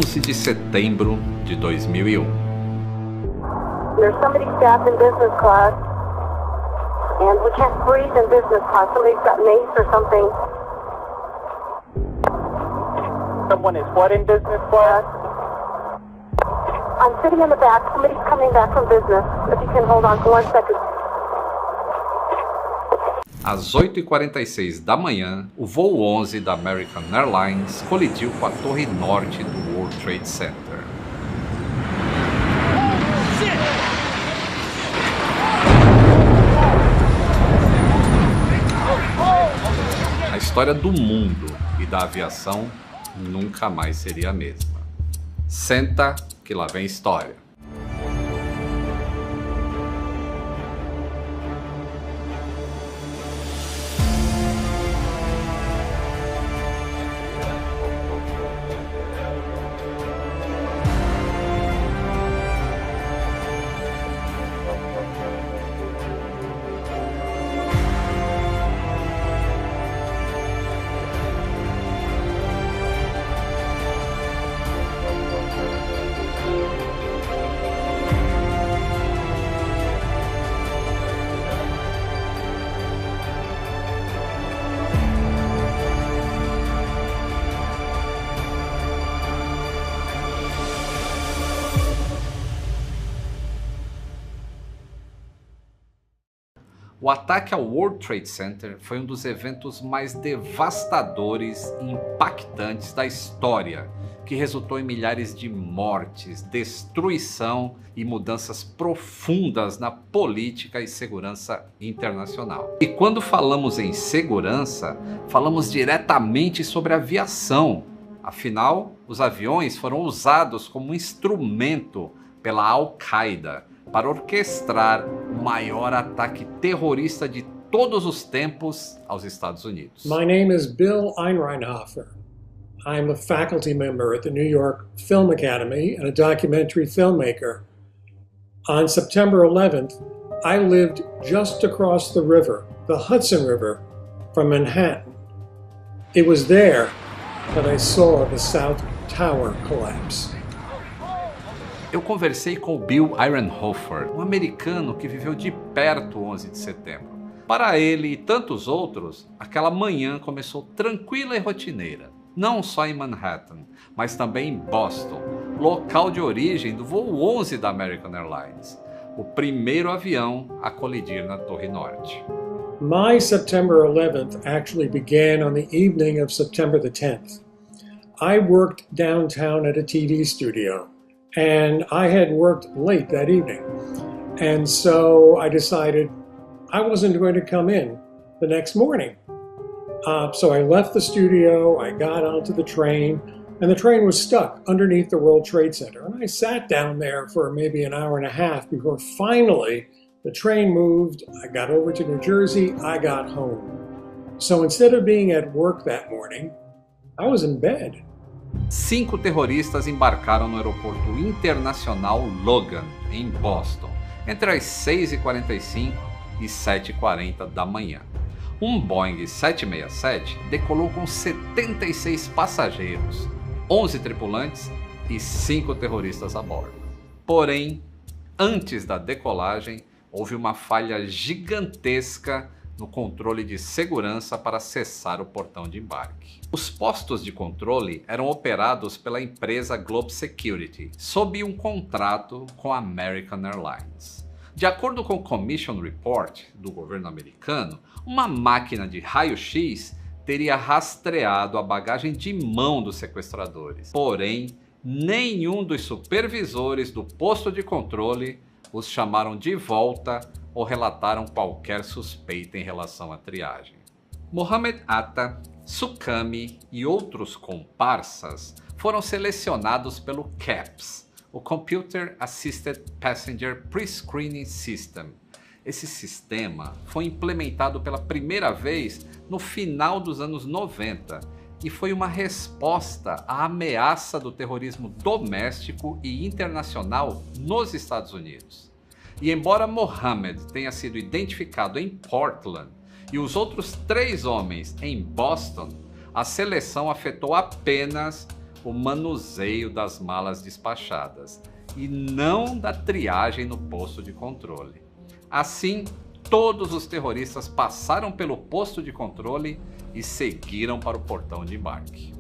11 de setembro de 2001. There's somebody stabbed in business class, and we can't breathe in business class. Somebody's got mace or something. Someone is what in business class? I'm sitting in the back. Somebody's coming back from business. If you can hold on for 1 second. Às 8h46 da manhã, o voo 11 da American Airlines colidiu com a torre norte do World Trade Center. A história do mundo e da aviação nunca mais seria a mesma. Senta que lá vem história. O ataque ao World Trade Center foi um dos eventos mais devastadores e impactantes da história, que resultou em milhares de mortes, destruição e mudanças profundas na política e segurança internacional. E quando falamos em segurança, falamos diretamente sobre aviação. Afinal, os aviões foram usados como instrumento pela Al-Qaeda para orquestrar o maior ataque terrorista de todos os tempos aos Estados Unidos. My name is Bill Einreinhofer. I'm a faculty member at the New York Film Academy and a documentary filmmaker. On September 11th, I lived just across the river, the Hudson River, from Manhattan. It was there that I saw the South Tower collapse. Eu conversei com o Bill Einreinhofer, um americano que viveu de perto o 11 de setembro. Para ele e tantos outros, aquela manhã começou tranquila e rotineira, não só em Manhattan, mas também em Boston, local de origem do voo 11 da American Airlines, o primeiro avião a colidir na Torre Norte. My September 11th actually began on the evening of September the 10th. I worked downtown at a TV studio. And I had worked late that evening. And so I decided I wasn't going to come in the next morning. So I left the studio, I got onto the train, and the train was stuck underneath the World Trade Center. And I sat down there for maybe an hour and a half before finally the train moved. I got over to New Jersey, I got home. So instead of being at work that morning, I was in bed. 5 terroristas embarcaram no aeroporto internacional Logan, em Boston, entre as 6h45 e 7h40 da manhã. Um Boeing 767 decolou com 76 passageiros, 11 tripulantes e 5 terroristas a bordo. Porém, antes da decolagem, houve uma falha gigantesca no controle de segurança para acessar o portão de embarque. Os postos de controle eram operados pela empresa Globe Security, sob um contrato com a American Airlines. De acordo com o Commission Report do governo americano, uma máquina de raio-x teria rastreado a bagagem de mão dos sequestradores. Porém, nenhum dos supervisores do posto de controle os chamaram de volta ou relataram qualquer suspeita em relação à triagem. Mohamed Atta, Suqami e outros comparsas foram selecionados pelo CAPS, o Computer Assisted Passenger Pre-Screening System. Esse sistema foi implementado pela primeira vez no final dos anos 90 e foi uma resposta à ameaça do terrorismo doméstico e internacional nos Estados Unidos. E embora Mohammed tenha sido identificado em Portland e os outros 3 homens em Boston, a seleção afetou apenas o manuseio das malas despachadas e não da triagem no posto de controle. Assim, todos os terroristas passaram pelo posto de controle e seguiram para o portão de embarque.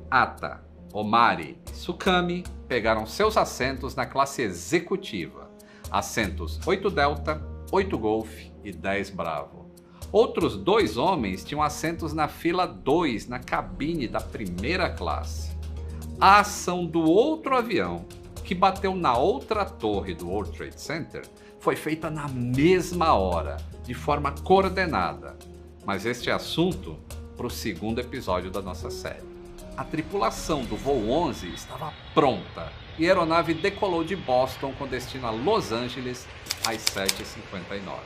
Atta, Omari e Sukami pegaram seus assentos na classe executiva, assentos 8 Delta, 8 Golf e 10 Bravo. Outros 2 homens tinham assentos na fila 2 na cabine da primeira classe. A ação do outro avião, que bateu na outra torre do World Trade Center, foi feita na mesma hora, de forma coordenada. Mas este é assunto para o segundo episódio da nossa série. A tripulação do voo 11 estava pronta e a aeronave decolou de Boston com destino a Los Angeles às 7h59.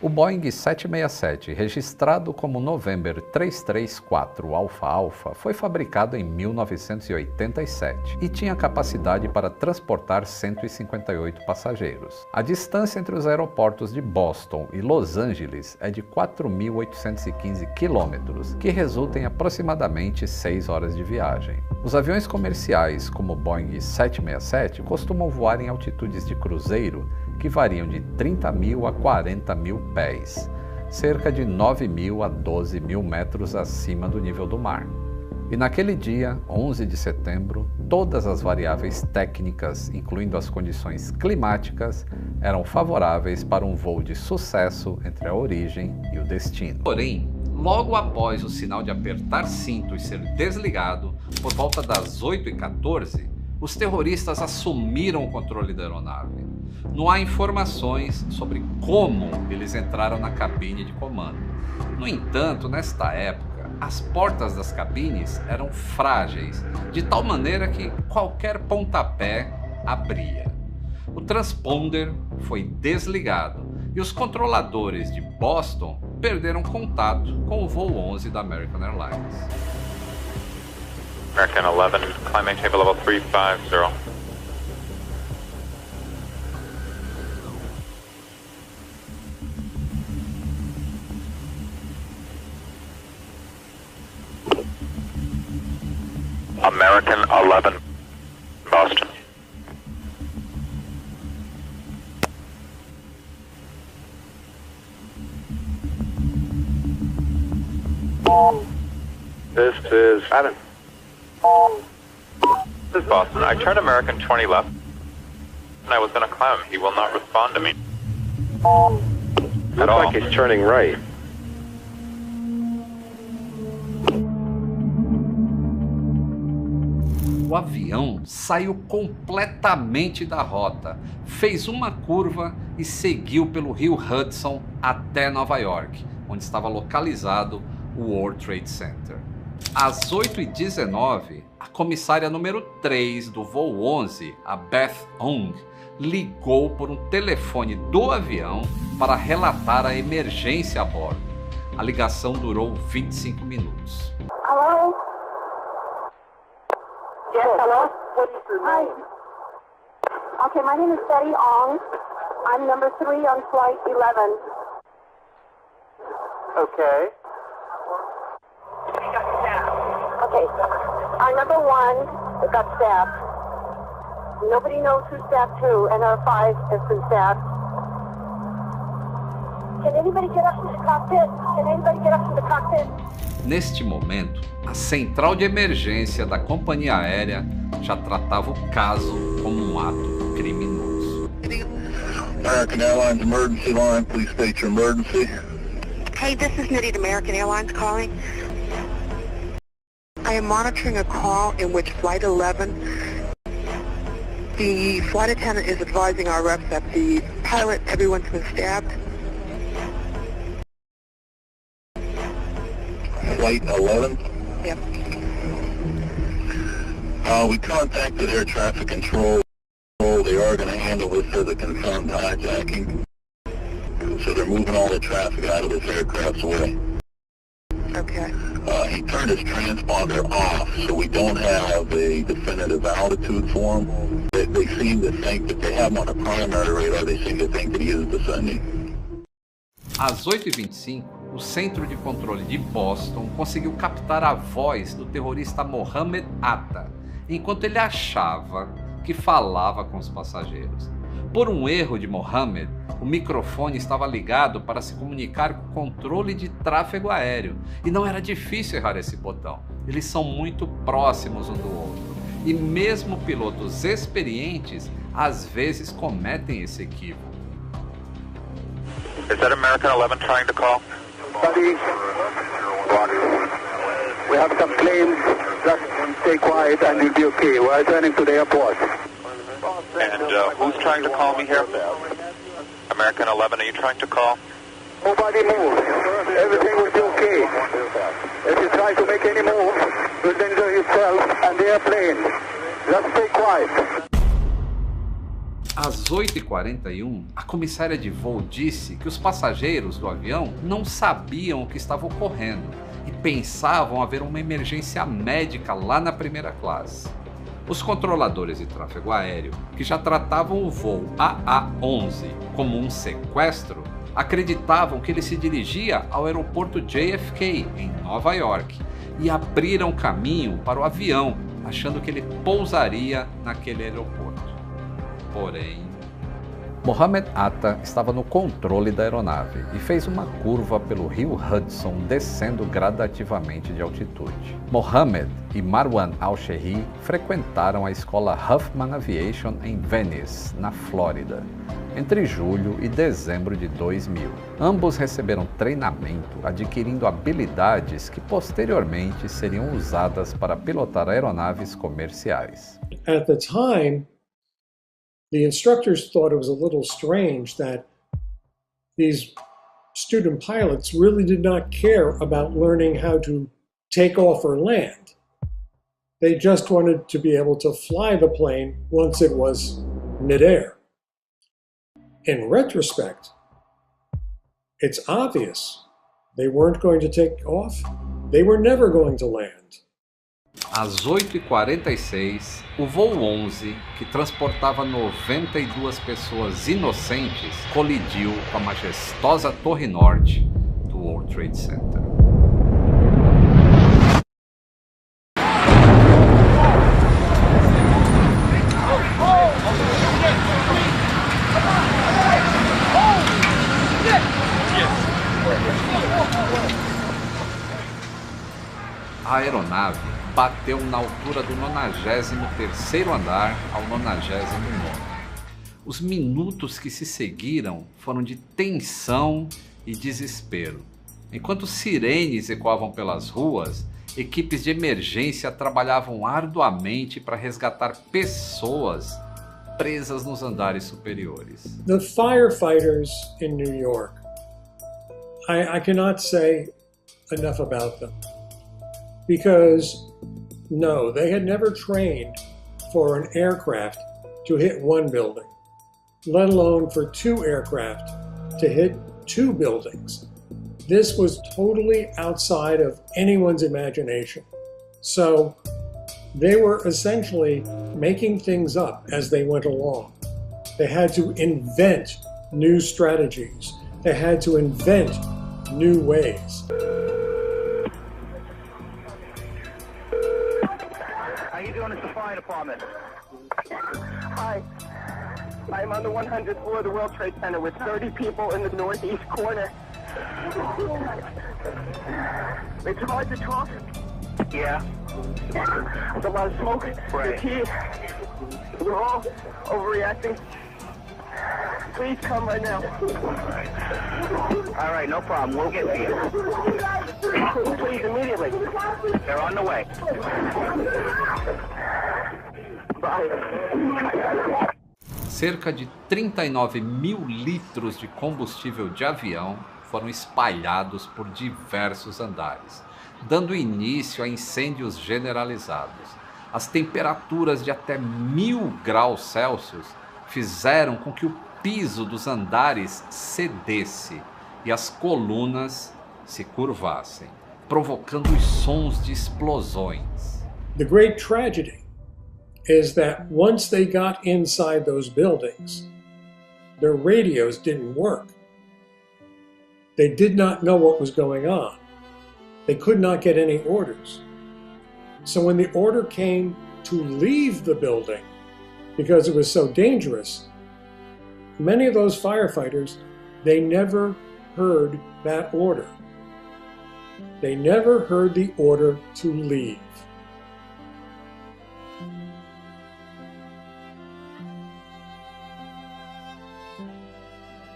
O Boeing 767, registrado como November 334 Alpha Alpha, foi fabricado em 1987 e tinha capacidade para transportar 158 passageiros. A distância entre os aeroportos de Boston e Los Angeles é de 4.815 quilômetros, que resulta em aproximadamente 6 horas de viagem. Os aviões comerciais, como o Boeing 767, costumam voar em altitudes de cruzeiro que variam de 30.000 a 40.000 pés, cerca de 9.000 a 12.000 metros acima do nível do mar. E naquele dia, 11 de setembro, todas as variáveis técnicas, incluindo as condições climáticas, eram favoráveis para um voo de sucesso entre a origem e o destino. Porém, logo após o sinal de apertar cintos ser desligado, por volta das 8h14, os terroristas assumiram o controle da aeronave. Não há informações sobre como eles entraram na cabine de comando. No entanto, nesta época, as portas das cabines eram frágeis, de tal maneira que qualquer pontapé abria. O transponder foi desligado e os controladores de Boston perderam contato com o voo 11 da American Airlines. American 11, climbing table level 350. American 11, Boston. This is Adam. This is Boston. I turned American 20 left, and I was going to climb him. He will not respond to me. Looks like he's turning right. O avião saiu completamente da rota, fez uma curva e seguiu pelo rio Hudson até Nova York, onde estava localizado o World Trade Center. Às 8h19, a comissária número 3 do voo 11, a Beth Ong, ligou por um telefone do avião para relatar a emergência a bordo. A ligação durou 25 minutos. Hello? Yes, hello? What is your name? Okay, my name is Betty Ong. I'm number 3 on flight 11. Okay. Okay, our number 1 got stabbed. Nobody knows who stabbed who, and our 5 has been stabbed. Can anybody get up to the cockpit? Can anybody get up to the cockpit? Neste momento, a central de emergência da companhia aérea já tratava o caso como um ato criminoso. American Airlines emergency line, please state your emergency. Hey, this is Nitty, American Airlines calling. I am monitoring a call in which Flight 11, the flight attendant is advising our reps that the pilot, everyone's been stabbed. Flight 11? Yep. We contacted air traffic control. They are going to handle this as a confirmed hijacking. So they're moving all the traffic out of this aircraft's way. Okay. He turned his transponder off, so we don't have a definitive altitude for him. They seem to think that they have him on a primary radar. They seem to think that he is descending. Às 8h25, o Centro de Controle de Boston conseguiu captar a voz do terrorista Mohammed Atta, enquanto ele achava que falava com os passageiros. Por um erro de Mohammed, o microfone estava ligado para se comunicar com o controle de tráfego aéreo, e não era difícil errar esse botão. Eles são muito próximos um do outro, e mesmo pilotos experientes às vezes cometem esse equívoco. Is that American 11 trying to call? Buddy, we have some planes. Just stay quiet and you'll be okay. We're returning to the airport. And who's trying to call me here? American 11, are you trying to call? Nobody move. Everything will be okay. If you try to make any move, you'll injure yourself and the airplane. Just stay quiet. Às 8h41, a comissária de voo disse que os passageiros do avião não sabiam o que estava ocorrendo e pensavam haver uma emergência médica lá na primeira classe. Os controladores de tráfego aéreo, que já tratavam o voo AA-11 como um sequestro, acreditavam que ele se dirigia ao aeroporto JFK, em Nova York, e abriram caminho para o avião, achando que ele pousaria naquele aeroporto. Porém, Mohammed Atta estava no controle da aeronave e fez uma curva pelo rio Hudson, descendo gradativamente de altitude. Mohammed e Marwan Al-Sherri frequentaram a escola Huffman Aviation em Venice, na Flórida, entre julho e dezembro de 2000. Ambos receberam treinamento, adquirindo habilidades que posteriormente seriam usadas para pilotar aeronaves comerciais. At the time, the instructors thought it was a little strange that these student pilots really did not care about learning how to take off or land. They just wanted to be able to fly the plane once it was midair. In retrospect, it's obvious they weren't going to take off. They were never going to land. Às 8h46, o voo 11, que transportava 92 pessoas inocentes, colidiu com a majestosa Torre Norte do World Trade Center. A aeronave bateu na altura do 93º andar ao 99º. Os minutos que se seguiram foram de tensão e desespero. Enquanto sirenes ecoavam pelas ruas, equipes de emergência trabalhavam arduamente para resgatar pessoas presas nos andares superiores. The firefighters in New York, I cannot say enough about them. Because, no, they had never trained for an aircraft to hit one building, let alone for two aircraft to hit two buildings. This was totally outside of anyone's imagination. So they were essentially making things up as they went along. They had to invent new strategies. They had to invent new ways. Department. Hi. I'm on the 100th floor of the World Trade Center with 30 people in the northeast corner. It's hard to talk. Yeah. There's a lot of smoke. Right. Fatigue. We're all overreacting. Please come right now. All right, no problem. We'll get to you. Please, immediately. They're on the way. Cerca de 39 mil litros de combustível de avião foram espalhados por diversos andares, dando início a incêndios generalizados. As temperaturas de até 1000 graus Celsius fizeram com que o piso dos andares cedesse e as colunas se curvassem, provocando os sons de explosões. The great tragedy is that once they got inside those buildings, their radios didn't work. They did not know what was going on. They could not get any orders. So when the order came to leave the building, because it was so dangerous, many of those firefighters, they never heard that order. They never heard the order to leave.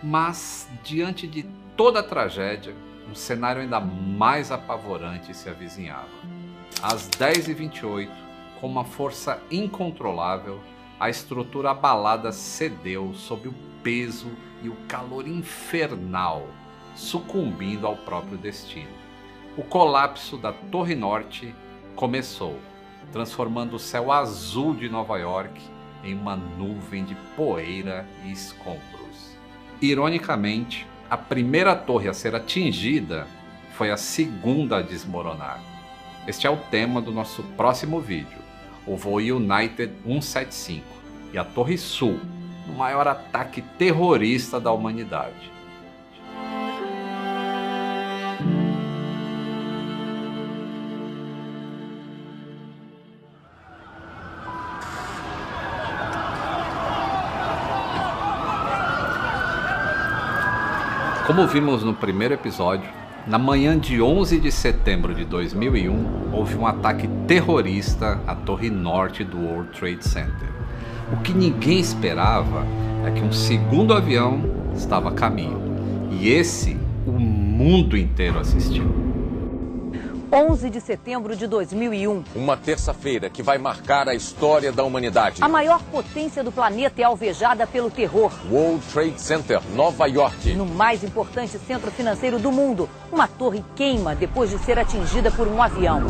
Mas, diante de toda a tragédia, um cenário ainda mais apavorante se avizinhava. Às 10h28, com uma força incontrolável, a estrutura abalada cedeu sob o peso e o calor infernal, sucumbindo ao próprio destino. O colapso da Torre Norte começou, transformando o céu azul de Nova York em uma nuvem de poeira e escombros. Ironicamente, a primeira torre a ser atingida foi a segunda a desmoronar. Este é o tema do nosso próximo vídeo, o voo United 175 e a Torre Sul, o maior ataque terrorista da humanidade. Como vimos no primeiro episódio, na manhã de 11 de setembro de 2001, houve um ataque terrorista à Torre Norte do World Trade Center. O que ninguém esperava é que um segundo avião estava a caminho, e esse o mundo inteiro assistiu. 11 de setembro de 2001. Uma terça-feira que vai marcar a história da humanidade. A maior potência do planeta é alvejada pelo terror. World Trade Center, Nova York. No mais importante centro financeiro do mundo, uma torre queima depois de ser atingida por um avião.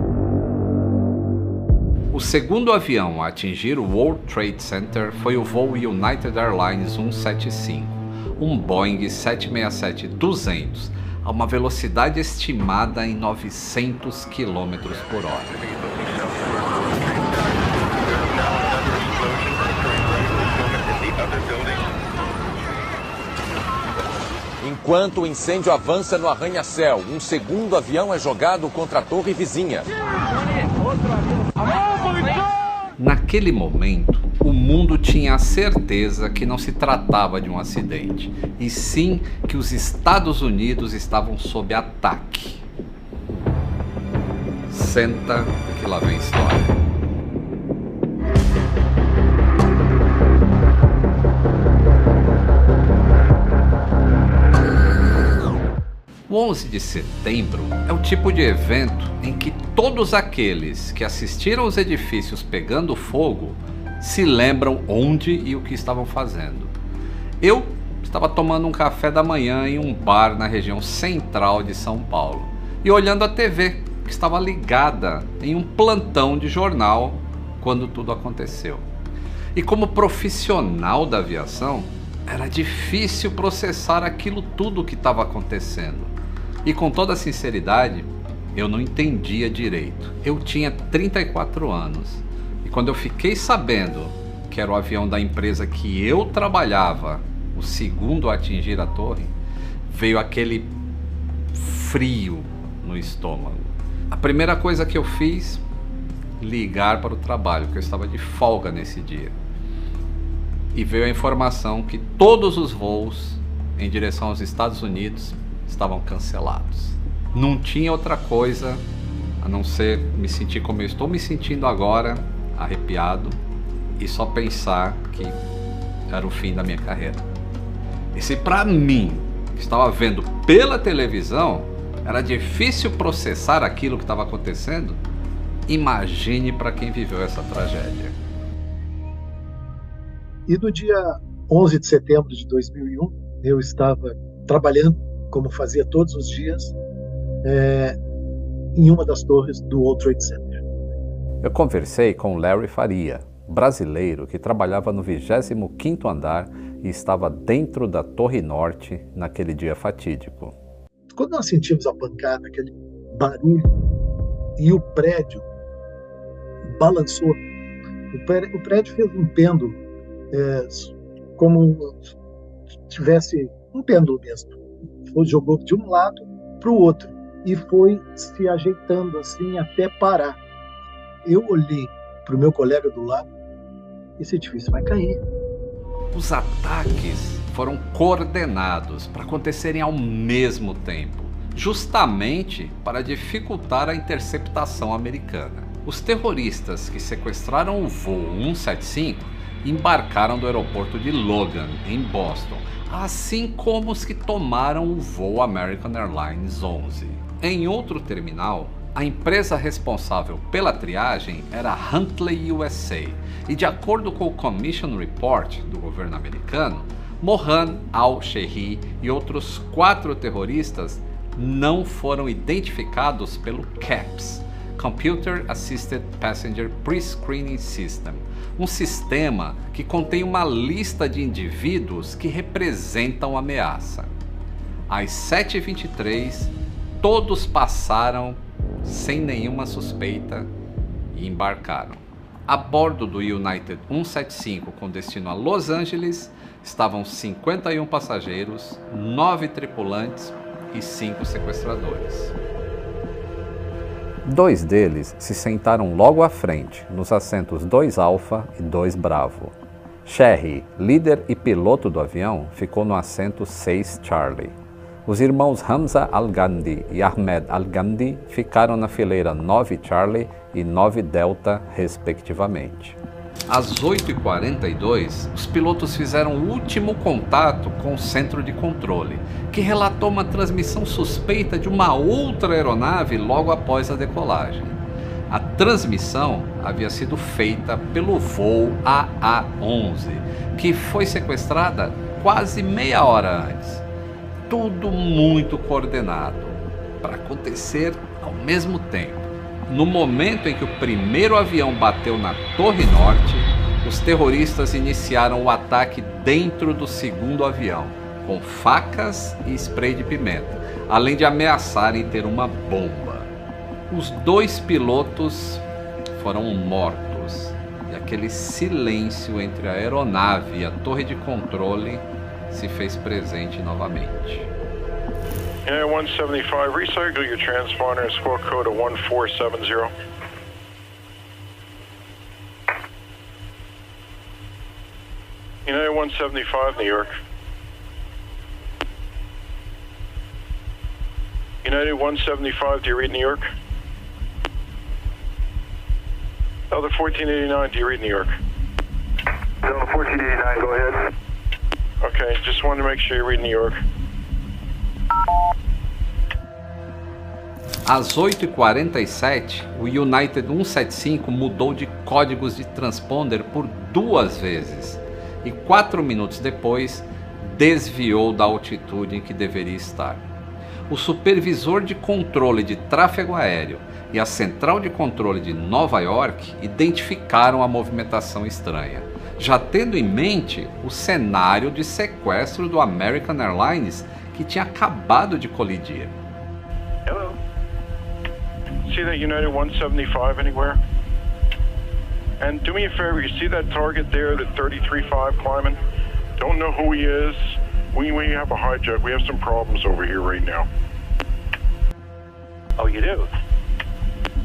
O segundo avião a atingir o World Trade Center foi o voo United Airlines 175, um Boeing 767-200, a uma velocidade estimada em 900 km por hora. Enquanto o incêndio avança no arranha-céu, um segundo avião é jogado contra a torre vizinha. Naquele momento, o mundo tinha a certeza que não se tratava de um acidente, e sim que os Estados Unidos estavam sob ataque. Senta que lá vem história. O 11 de setembro é o tipo de evento em que todos aqueles que assistiram os edifícios pegando fogo se lembram onde e o que estavam fazendo. Eu estava tomando um café da manhã em um bar na região central de São Paulo e olhando a TV, que estava ligada em um plantão de jornal quando tudo aconteceu. E como profissional da aviação, era difícil processar aquilo tudo que estava acontecendo. E com toda sinceridade, eu não entendia direito. Eu tinha 34 anos. E quando eu fiquei sabendo que era o avião da empresa que eu trabalhava, o segundo a atingir a torre, veio aquele frio no estômago. A primeira coisa que eu fiz, ligar para o trabalho, porque eu estava de folga nesse dia. E veio a informação que todos os voos em direção aos Estados Unidos estavam cancelados. Não tinha outra coisa a não ser me sentir como eu estou me sentindo agora, arrepiado, e só pensar que era o fim da minha carreira. E se para mim, que estava vendo pela televisão, era difícil processar aquilo que estava acontecendo, imagine para quem viveu essa tragédia. E no dia 11 de setembro de 2001, eu estava trabalhando, como fazia todos os dias, em uma das torres do World Trade Center. Eu conversei com Larry Faria, brasileiro que trabalhava no 25º andar e estava dentro da Torre Norte naquele dia fatídico. Quando nós sentimos a pancada, aquele barulho, e o prédio balançou, o prédio fez um pêndulo, como tivesse um pêndulo mesmo, jogou de um lado para o outro e foi se ajeitando assim até parar. Eu olhei para o meu colega do lado, esse edifício vai cair. Os ataques foram coordenados para acontecerem ao mesmo tempo, justamente para dificultar a interceptação americana. Os terroristas que sequestraram o voo 175 embarcaram do aeroporto de Logan, em Boston, assim como os que tomaram o voo American Airlines 11. Em outro terminal, a empresa responsável pela triagem era Huntley USA, e de acordo com o Commission Report do governo americano, Mohan al-Shehi e outros 4 terroristas não foram identificados pelo CAPS, Computer Assisted Passenger Pre-Screening System, um sistema que contém uma lista de indivíduos que representam ameaça. Às 7h23, todos passaram sem nenhuma suspeita e embarcaram. A bordo do United 175 com destino a Los Angeles estavam 51 passageiros, 9 tripulantes e 5 sequestradores. 2 deles se sentaram logo à frente, nos assentos 2 Alpha e 2 Bravo. Shehi, líder e piloto do avião, ficou no assento 6 Charlie. Os irmãos Hamza al-Gandhi e Ahmed al-Gandhi ficaram na fileira 9 Charlie e 9 Delta, respectivamente. Às 8h42, os pilotos fizeram o último contato com o centro de controle, que relatou uma transmissão suspeita de uma outra aeronave logo após a decolagem. A transmissão havia sido feita pelo voo AA-11, que foi sequestrada quase meia hora antes. Tudo muito coordenado, para acontecer ao mesmo tempo. No momento em que o primeiro avião bateu na Torre Norte, os terroristas iniciaram o ataque dentro do segundo avião, com facas e spray de pimenta, além de ameaçarem ter uma bomba. Os 2 pilotos foram mortos, e aquele silêncio entre a aeronave e a torre de controle se fez presente novamente. United 175, recycle your transponder and squawk code of 1470. United 175, New York. United 175, do you read New York? Delta 1489, do you read New York? Delta 1489, go ahead. Okay, just wanted to make sure you read New York. Às 8h47, o United 175 mudou de códigos de transponder por 2 vezes e 4 minutos depois desviou da altitude em que deveria estar. O supervisor de controle de tráfego aéreo e a central de controle de Nova York identificaram a movimentação estranha, já tendo em mente o cenário de sequestro do American Airlines que tinha acabado de colidir. Hello. See that United 175 anywhere? And do me a favor, you see that target there, the 335 climbing? Don't know who he is. We have a hijack. We have some problems over here right now. Oh, you do?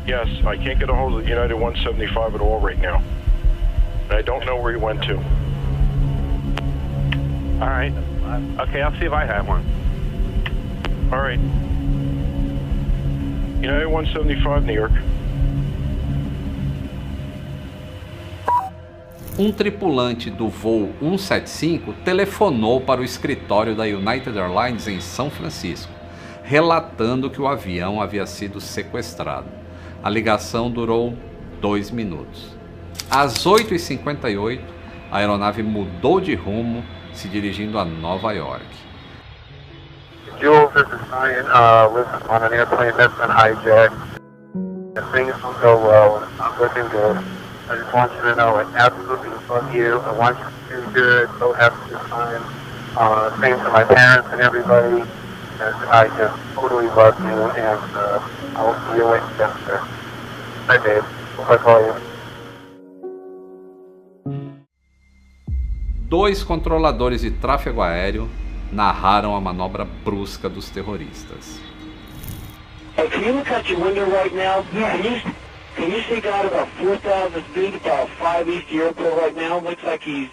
Yes, I can't get a hold of the United 175 at all right now. And I don't know where he went to. All right. Okay, I'll see if I have one. All right. United 175, New York. Um tripulante do voo 175 telefonou para o escritório da United Airlines em São Francisco, relatando que o avião havia sido sequestrado. A ligação durou 2 minutos. Às 8h58, a aeronave mudou de rumo, se dirigindo a Nova York. Jules, this is Ryan. Listen, on an airplane that's been hijacked. If things don't go well, it's not looking good. I just want you to know I absolutely love you. I want you to do good. So have a good time. Same to my parents and everybody. And I just totally love you, and I will see you later. Hi, babe. Hope I call you. 2 controladores de tráfego aéreo narraram a manobra brusca dos terroristas. Hey, can you look out your window right now? Yeah. Can you see God about 4,000 feet, about 5 east of the airport right now? Looks like he's...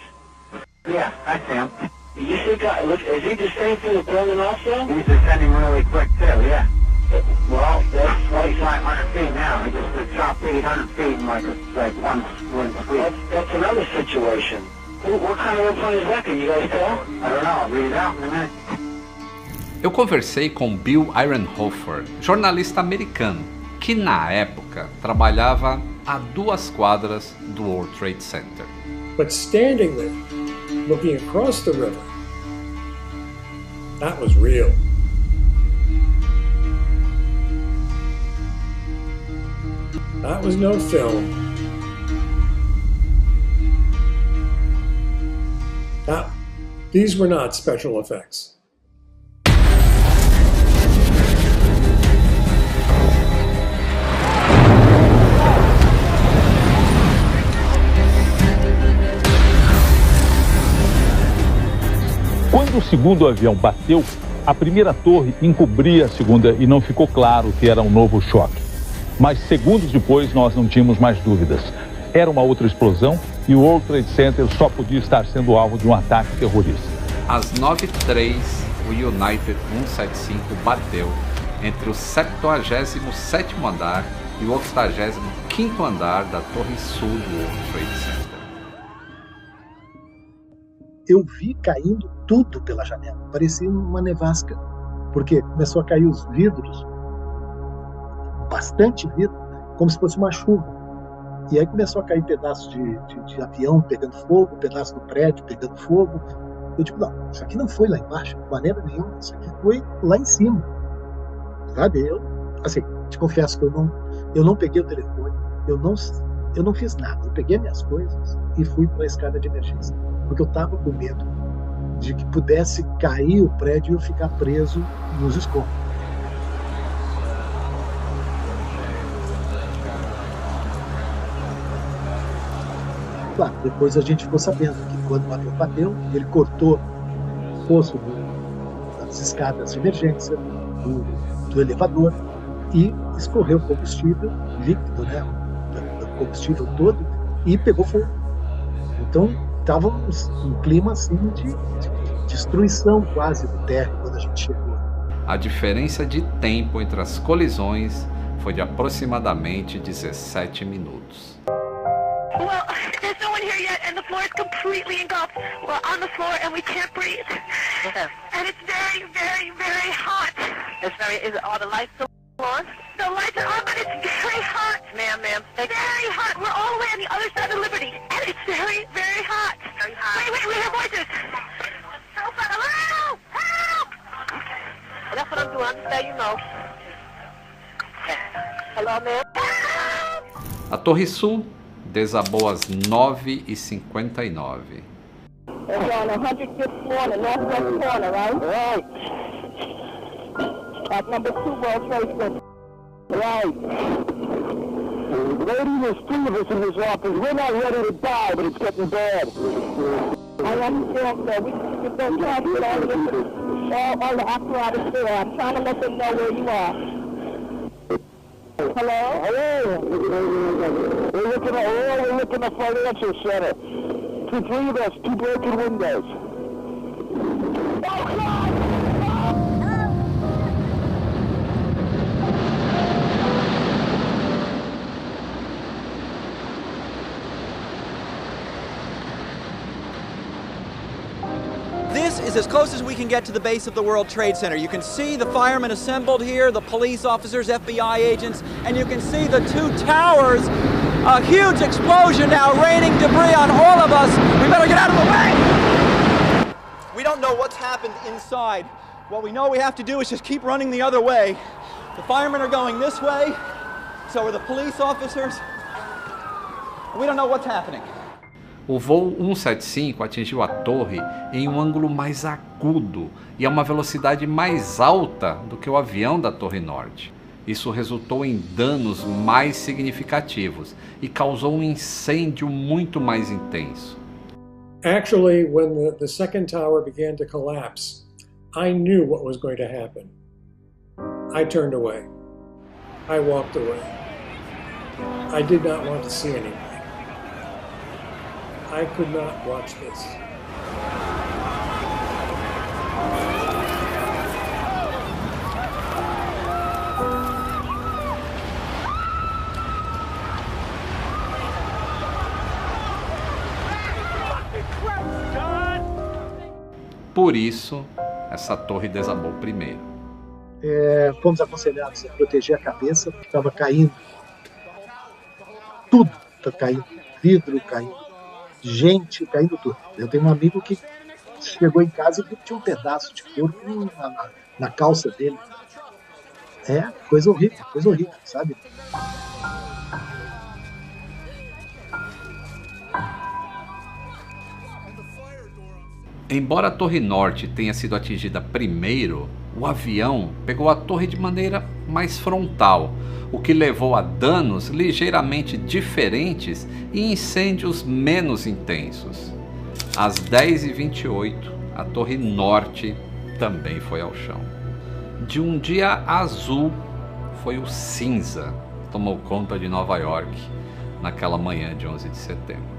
Yeah, I see him. You see God, look, is he descending through the building also? He's descending really quick too, yeah. Well, that's like 500 feet now. He just dropped 800 feet in like one week. That's another situation. What kind of airplane is that? Can you guys tell? I don't know. I'll read it out in a minute. Eu conversei com Bill Eirenhofer, jornalista americano, que na época trabalhava a 2 quadras do World Trade Center. But standing there, looking across the river, that was real. That was no film. These were not special effects. Quando o segundo avião bateu, a primeira torre encobria a segunda e não ficou claro que era um novo choque. Mas segundos depois nós não tínhamos mais dúvidas. Era uma outra explosão e o World Trade Center só podia estar sendo alvo de um ataque terrorista. Às 9h03, o United 175 bateu entre o 77º andar e o 85º andar da Torre Sul do World Trade Center. Eu vi caindo tudo pela janela, parecia uma nevasca, porque começou a cair os vidros, bastante vidro, como se fosse uma chuva. E aí começou a cair pedaços de avião pegando fogo, pedaços do prédio pegando fogo. Eu digo, não, isso aqui não foi lá embaixo, de maneira nenhuma, isso aqui foi lá em cima. Sabe, eu, assim, te confesso que eu não peguei o telefone, eu não fiz nada. Eu peguei minhas coisas e fui para a escada de emergência, porque eu estava com medo de que pudesse cair o prédio e eu ficar preso nos escombros. Claro, depois a gente ficou sabendo que quando o avião bateu, ele cortou o fosso das escadas de emergência, do elevador, e escorreu combustível líquido, né? O combustível todo, e pegou fogo. Então, estávamos em um clima assim de destruição quase do térreo quando a gente chegou. A diferença de tempo entre as colisões foi de aproximadamente 17 minutos. Well, there's no one here yet, and the floor is completely engulfed. We're on the floor, and we can't breathe. Yeah. And it's very, very, very hot. Are the lights still on? The lights are on, but it's very hot. Ma'am. Very hot. We're all the way on the other side of Liberty, and it's very, very hot. Very hot. Wait, we hear voices. Help! Help! Well, that's what I'm doing. I'm just letting you know. Hello, ma'am? A Torre Sul desabou às 9h59. It's on 105th floor, the northwest corner, right? Right. At number 2 World Trade Center. Right. Lady, there's 3 of us in this office. We're not ready to die, but it's getting bad. I understand, sir. We've been trying to get all the apparatus there. I'm trying to let them know where you are. Hello? Hello. We're looking at financial center. 3 of us, 2 broken windows. Oh, God! This is as close as we can get to the base of the World Trade Center. You can see the firemen assembled here, the police officers, FBI agents, and you can see the 2 towers. A huge explosion now, raining debris on all of us. We better get out of the way! We don't know what's happened inside. What we know we have to do is just keep running the other way. The firemen are going this way, so are the police officers. We don't know what's happening. O voo 175 atingiu a torre em um ângulo mais agudo e a uma velocidade mais alta do que o avião da Torre Norte. Isso resultou em danos mais significativos e causou um incêndio muito mais intenso. Actually, when the second tower began to collapse, I knew what was going to happen. I turned away. I walked away. I did not want to see anything. I could not watch this. Por isso, essa torre desabou primeiro. Fomos aconselhados a proteger a cabeça, porque estava caindo. Tudo está caindo. Vidro caindo. Gente caindo tudo. Eu tenho um amigo que chegou em casa e viu que tinha um pedaço de corpo na calça dele. Coisa horrível, sabe? Embora a Torre Norte tenha sido atingida primeiro, o avião pegou a torre de maneira mais frontal, o que levou a danos ligeiramente diferentes e incêndios menos intensos. Às 10h28, a Torre Norte também foi ao chão. De um dia azul, foi o cinza que tomou conta de Nova York naquela manhã de 11 de setembro.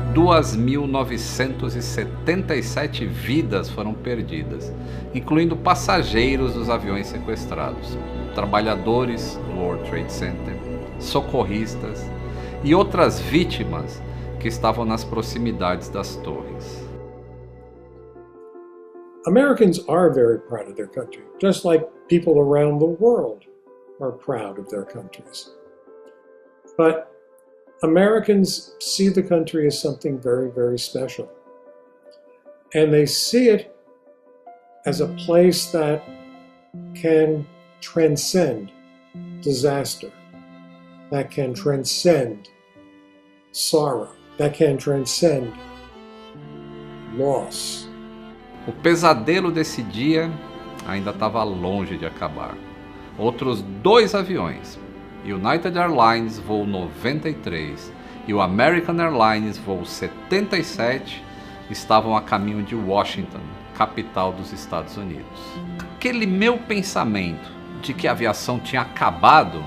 – 2.977 vidas foram perdidas, incluindo passageiros dos aviões sequestrados, trabalhadores do World Trade Center, socorristas e outras vítimas que estavam nas proximidades das torres. Americans are very proud of their country, just like people around the world are proud of their countries. But Americans see the country as something very, very special. And they see it as a place that can transcend disaster, that can transcend sorrow, that can transcend loss. O pesadelo desse dia ainda estava longe de acabar. Outros 2 aviões, United Airlines voo 93 e o American Airlines voo 77, estavam a caminho de Washington, capital dos Estados Unidos. Aquele meu pensamento de que a aviação tinha acabado,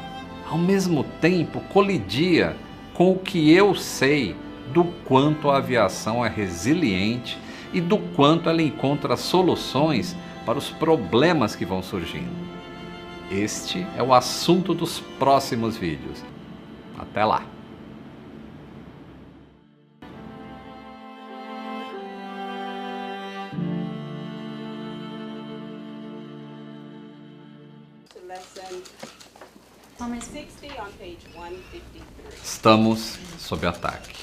ao mesmo tempo colidia com o que eu sei do quanto a aviação é resiliente e do quanto ela encontra soluções para os problemas que vão surgindo. Este é o assunto dos próximos vídeos. Até lá! Estamos sob ataque.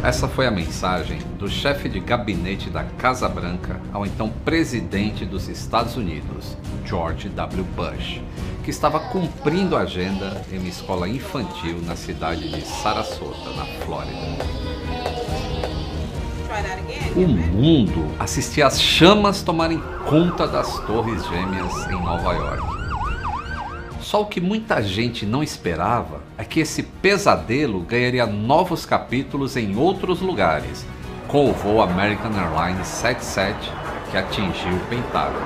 Essa foi a mensagem do chefe de gabinete da Casa Branca ao então presidente dos Estados Unidos, George W. Bush, que estava cumprindo a agenda em uma escola infantil na cidade de Sarasota, na Flórida. O mundo assistia às chamas tomarem conta das Torres Gêmeas em Nova York. Só o que muita gente não esperava é que esse pesadelo ganharia novos capítulos em outros lugares, com o voo American Airlines 77 que atingiu o Pentágono.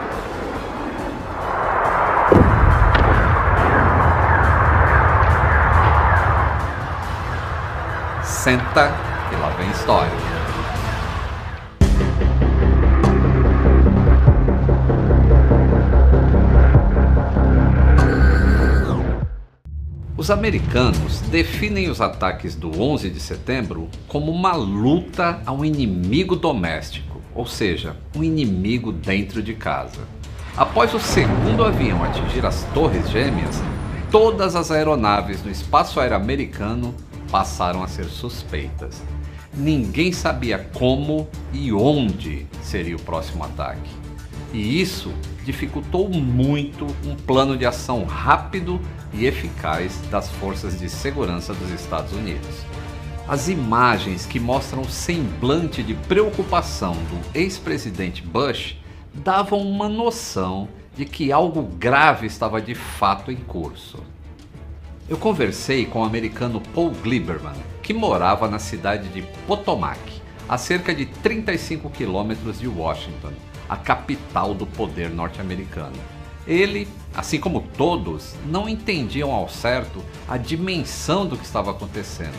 Senta e lá vem história. Os americanos definem os ataques do 11 de setembro como uma luta a um inimigo doméstico, ou seja, um inimigo dentro de casa. Após o segundo avião atingir as Torres Gêmeas, todas as aeronaves no espaço aéreo americano passaram a ser suspeitas. Ninguém sabia como e onde seria o próximo ataque. E isso dificultou muito um plano de ação rápido e eficaz das forças de segurança dos Estados Unidos. As imagens que mostram o semblante de preocupação do ex-presidente Bush davam uma noção de que algo grave estava de fato em curso. Eu conversei com o americano Paul Gleiberman, que morava na cidade de Potomac, a cerca de 35 quilômetros de Washington, a capital do poder norte-americano. Ele, assim como todos, não entendiam ao certo a dimensão do que estava acontecendo,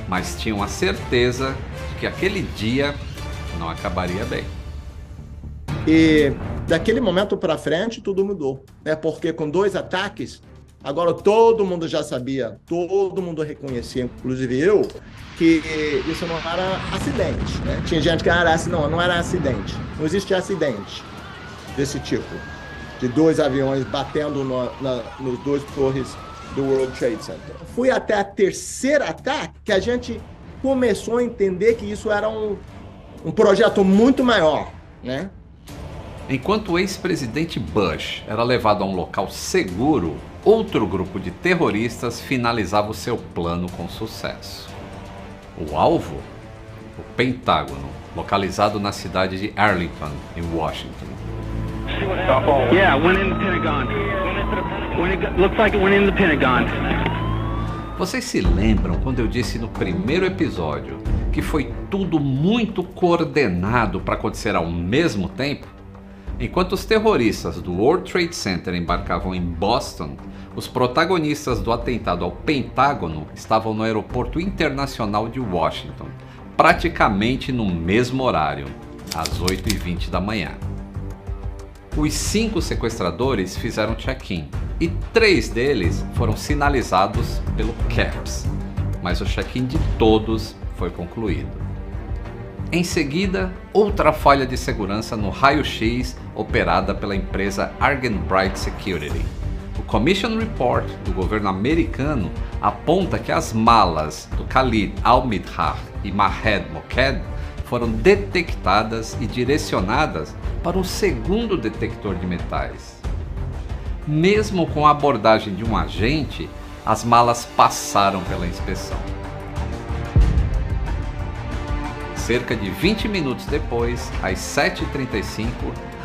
mas tinham a certeza de que aquele dia não acabaria bem. E daquele momento para frente tudo mudou, né? Porque com 2 ataques, agora todo mundo já sabia, todo mundo reconhecia, inclusive eu, que isso não era acidente, né? Tinha gente que era assim, não era acidente, não existe acidente desse tipo, de 2 aviões batendo nos 2 torres do World Trade Center. Foi até a 3º ataque que a gente começou a entender que isso era um projeto muito maior, né? Enquanto o ex-presidente Bush era levado a um local seguro, outro grupo de terroristas finalizava o seu plano com sucesso. O alvo? O Pentágono, localizado na cidade de Arlington, em Washington. Yeah, went in the Pentagon. Looks like it went in the Pentagon. Vocês se lembram quando eu disse no primeiro episódio que foi tudo muito coordenado para acontecer ao mesmo tempo? Enquanto os terroristas do World Trade Center embarcavam em Boston, os protagonistas do atentado ao Pentágono estavam no aeroporto internacional de Washington, praticamente no mesmo horário, às 8h20 da manhã. Os 5 sequestradores fizeram check-in e 3 deles foram sinalizados pelo CAPS, mas o check-in de todos foi concluído. Em seguida, outra falha de segurança no raio-x operada pela empresa Argenbright Security. O Commission Report do governo americano aponta que as malas do Khalid al-Midhar e Mahed Moked foram detectadas e direcionadas para o segundo detector de metais. Mesmo com a abordagem de um agente, as malas passaram pela inspeção. Cerca de 20 minutos depois, às 7h35,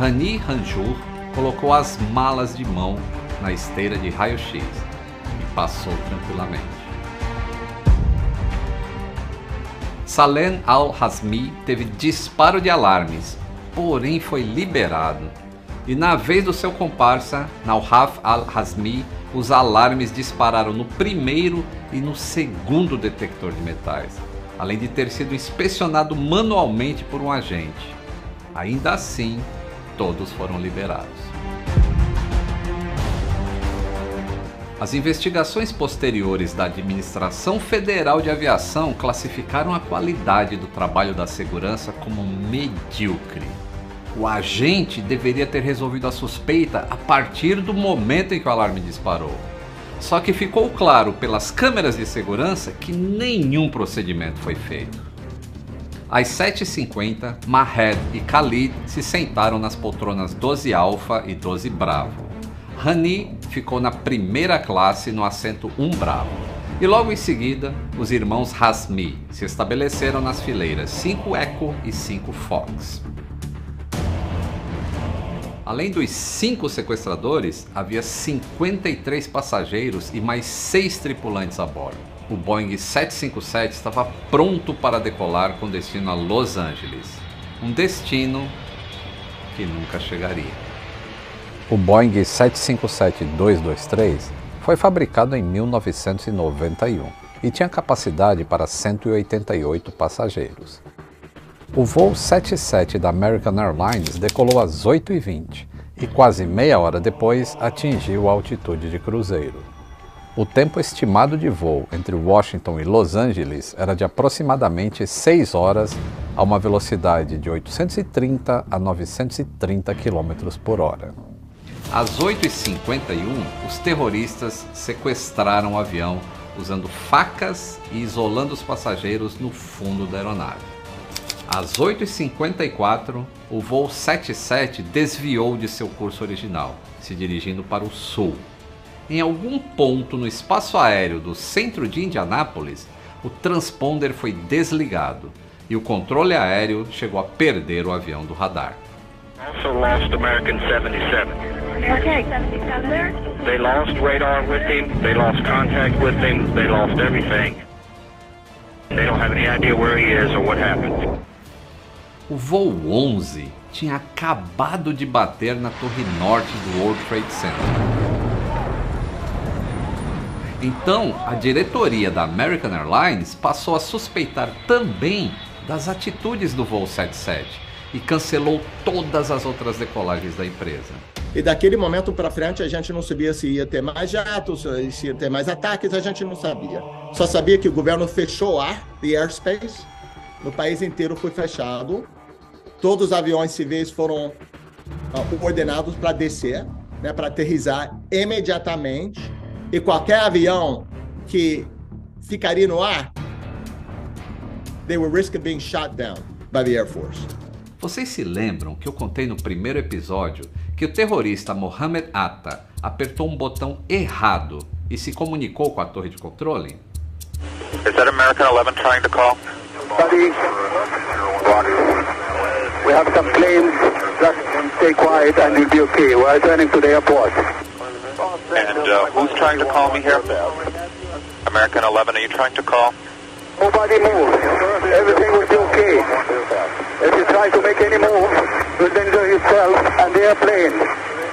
Hani Hanjour colocou as malas de mão na esteira de raio-x e passou tranquilamente. Salem al-Hazmi teve disparo de alarmes, porém foi liberado. E na vez do seu comparsa, Nawhaf al-Hazmi, os alarmes dispararam no primeiro e no segundo detector de metais, além de ter sido inspecionado manualmente por um agente. Ainda assim, todos foram liberados. As investigações posteriores da Administração Federal de Aviação classificaram a qualidade do trabalho da segurança como medíocre. O agente deveria ter resolvido a suspeita a partir do momento em que o alarme disparou. Só que ficou claro pelas câmeras de segurança que nenhum procedimento foi feito. Às 7h50, Mahed e Khalid se sentaram nas poltronas 12 Alfa e 12 Bravo. Hani ficou na primeira classe no assento 1 Bravo. E logo em seguida, os irmãos Hazmi se estabeleceram nas fileiras 5 Echo e 5 Fox. Além dos 5 sequestradores, havia 53 passageiros e mais 6 tripulantes a bordo. O Boeing 757 estava pronto para decolar com destino a Los Angeles, um destino que nunca chegaria. O Boeing 757-223 foi fabricado em 1991 e tinha capacidade para 188 passageiros. O voo 77 da American Airlines decolou às 8h20 e quase meia hora depois atingiu a altitude de cruzeiro. O tempo estimado de voo entre Washington e Los Angeles era de aproximadamente 6 horas a uma velocidade de 830 a 930 km por hora. Às 8h51, os terroristas sequestraram o avião usando facas e isolando os passageiros no fundo da aeronave. Às 8h54, o voo 77 desviou de seu curso original, se dirigindo para o sul. Em algum ponto no espaço aéreo do centro de Indianápolis, o transponder foi desligado e o controle aéreo chegou a perder o avião do radar. Also lost American 77. Okay. 77 there? They lost radar with him. They lost contact with him. They lost everything. They don't have any idea where he is or what happened. O voo 11 tinha acabado de bater na torre norte do World Trade Center. Então, a diretoria da American Airlines passou a suspeitar também das atitudes do voo 77 e cancelou todas as outras decolagens da empresa. E daquele momento para frente a gente não sabia se ia ter mais jatos, se ia ter mais ataques, a gente não sabia. Só sabia que o governo fechou o ar, the airspace, no país inteiro foi fechado. Todos os aviões civis foram ordenados para descer, né, para aterrissar imediatamente. E qualquer avião que ficaria no ar, they were risk of being shot down by the Air Force. Vocês se lembram que eu contei no primeiro episódio que o terrorista Mohammed Atta apertou um botão errado e se comunicou com a torre de controle? Is that American 11 trying to call? Buddy, we have some planes. Just stay quiet and you'll be okay. We're returning to the airport. And who's trying to call me here? American 11, are you trying to call? Nobody move. Everything will be okay. If you try to make any move, you'll danger yourself and the airplane.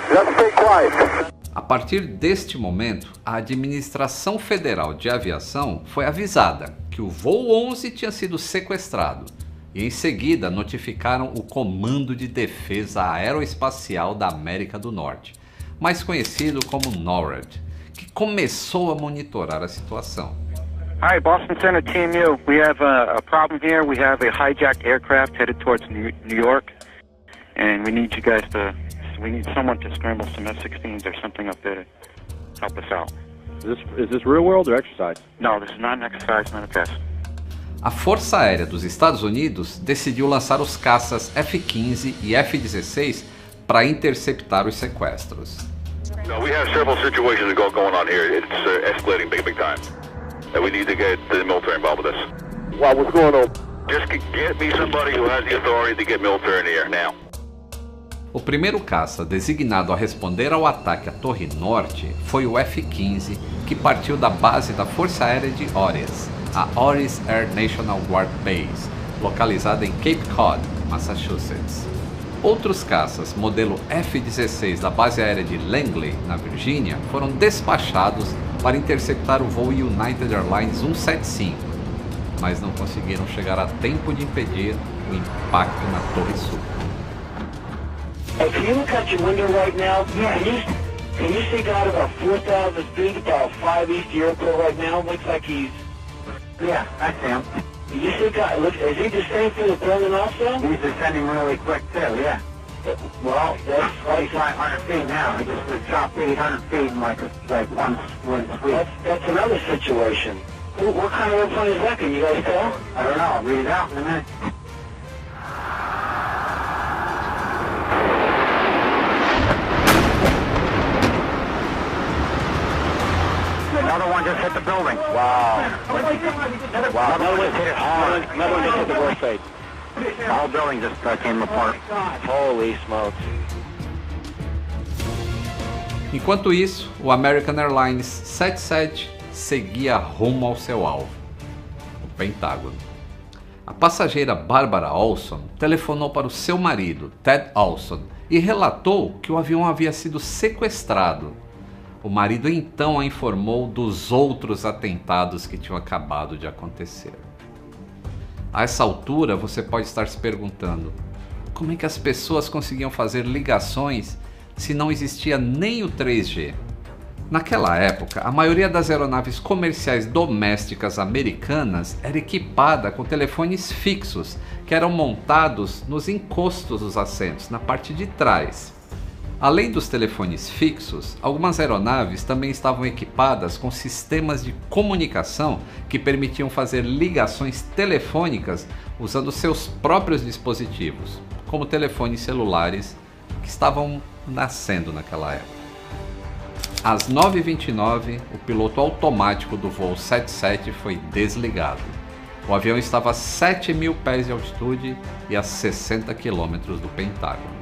Just stay quiet. A partir deste momento, a Administração Federal de Aviação foi avisada que o voo 11 tinha sido sequestrado e em seguida notificaram o Comando de Defesa Aeroespacial da América do Norte, mais conhecido como NORAD, que começou a monitorar a situação. Hi, Boston Center, Team U. We have a problem here. We have a hijacked aircraft headed towards New York, and we need you guys to. We need someone to scramble some F-16s or something up there to help us out. Is this real world or exercise? No, this is not an exercise, not a test. A Força Aérea dos Estados Unidos decidiu lançar os caças F-15 e F-16 para interceptar os sequestros. No, we have several situations going on here. It's escalating big time. And we need to get the military involved with this. Wow, what's going on? Just get me somebody who has the authority to get military in the air now. O primeiro caça designado a responder ao ataque à Torre Norte foi o F-15, que partiu da base da Força Aérea de Otis, a Otis Air National Guard Base, localizada em Cape Cod, Massachusetts. Outros caças, modelo F-16 da base aérea de Langley, na Virgínia, foram despachados para interceptar o voo United Airlines 175, mas não conseguiram chegar a tempo de impedir o impacto na Torre Sul. Hey, can you look out your window right now? Yeah. Can you see God about 4,000 feet, about 5 east of your airport right now? Looks like he's... Yeah, I see him. You see God, look, is he descending through the building also? He's descending really quick too, yeah. Well, that's like 500 feet now. He just dropped 800 feet in like one sweep. That's another situation. What kind of airplane is that? Can you guys tell? I don't know. I'll read it out in a minute. Another one just hit the building. Wow. Wow, another one hit it hard. Another one just hit the World Trade. The whole building just came apart. Holy smokes. Enquanto isso, o American Airlines 77 seguia rumo ao seu alvo, o Pentágono. A passageira Barbara Olson telefonou para o seu marido, Ted Olson, e relatou que o avião havia sido sequestrado. O marido então a informou dos outros atentados que tinham acabado de acontecer. A essa altura você pode estar se perguntando: como é que as pessoas conseguiam fazer ligações se não existia nem o 3G? Naquela época, a maioria das aeronaves comerciais domésticas americanas era equipada com telefones fixos, que eram montados nos encostos dos assentos, na parte de trás. Além dos telefones fixos, algumas aeronaves também estavam equipadas com sistemas de comunicação que permitiam fazer ligações telefônicas usando seus próprios dispositivos, como telefones celulares que estavam nascendo naquela época. Às 9h29, o piloto automático do voo 77 foi desligado. O avião estava a 7.000 pés de altitude e a 60 km do Pentágono.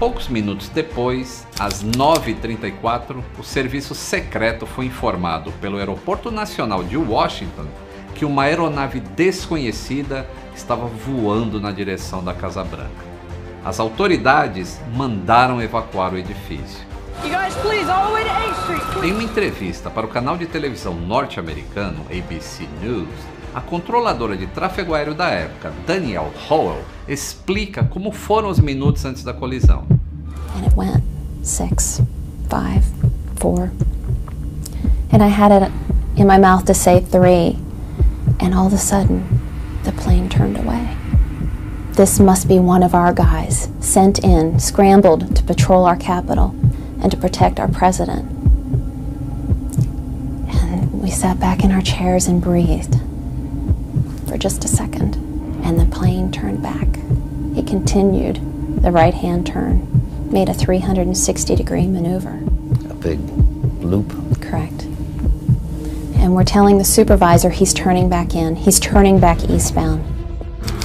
Poucos minutos depois, às 9h34, o serviço secreto foi informado pelo Aeroporto Nacional de Washington que uma aeronave desconhecida estava voando na direção da Casa Branca. As autoridades mandaram evacuar o edifício. Em uma entrevista para o canal de televisão norte-americano ABC News, a controladora de tráfego aéreo da época, Danielle Howell, explica como foram os minutos antes da colisão. And it went 6, 5, 4. And I had it in my mouth to say 3. And all of a sudden, the plane turned away. This must be one of our guys, sent in, scrambled to patrol our capital and to protect our president. And we sat back in our chairs and breathed for just a second, and the plane turned back. It continued the right-hand turn, made a 360-degree maneuver. A big loop? Correct. And we're telling the supervisor he's turning back in. He's turning back eastbound.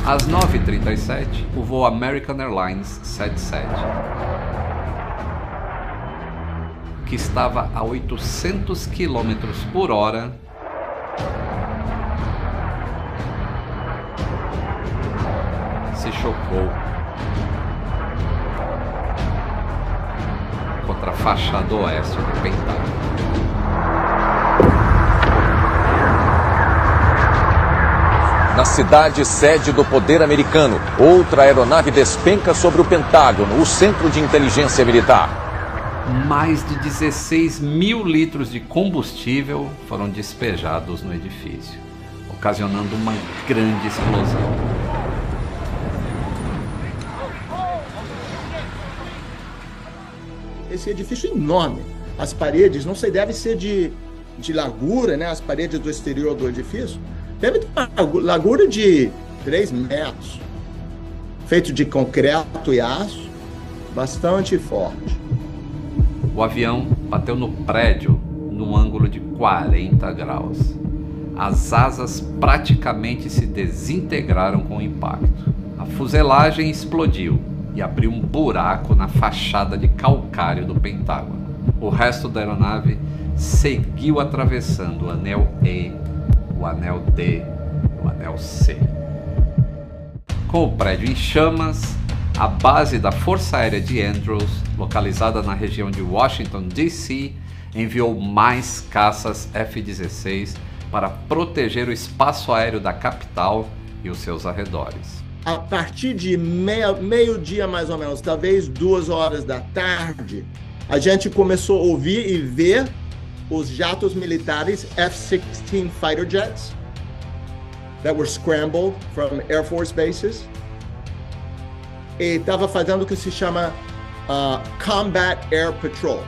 Às 9h37, o voo American Airlines 77, que estava a 800 km por hora, se chocou contra a fachada oeste do Pentágono. Na cidade sede do poder americano, outra aeronave despenca sobre o Pentágono, o centro de inteligência militar. Mais de 16 mil litros de combustível foram despejados no edifício, ocasionando uma grande explosão. Esse edifício é enorme. As paredes, não sei, deve ser de largura, né? As paredes do exterior do edifício. Deve ter uma largura de 3 metros, feito de concreto e aço, bastante forte. O avião bateu no prédio num ângulo de 40 graus. As asas praticamente se desintegraram com o impacto. A fuselagem explodiu e abriu um buraco na fachada de calcário do Pentágono. O resto da aeronave seguiu atravessando o anel E, o anel D, o anel C. Com o prédio em chamas, a base da Força Aérea de Andrews, localizada na região de Washington, D.C., enviou mais caças F-16 para proteger o espaço aéreo da capital e os seus arredores. A partir de meio-dia, mais ou menos, talvez 2 horas da tarde, a gente começou a ouvir e ver os jatos militares F-16 fighter jets that were scrambled from Air Force bases. E estava fazendo o que se chama Combat Air Patrol.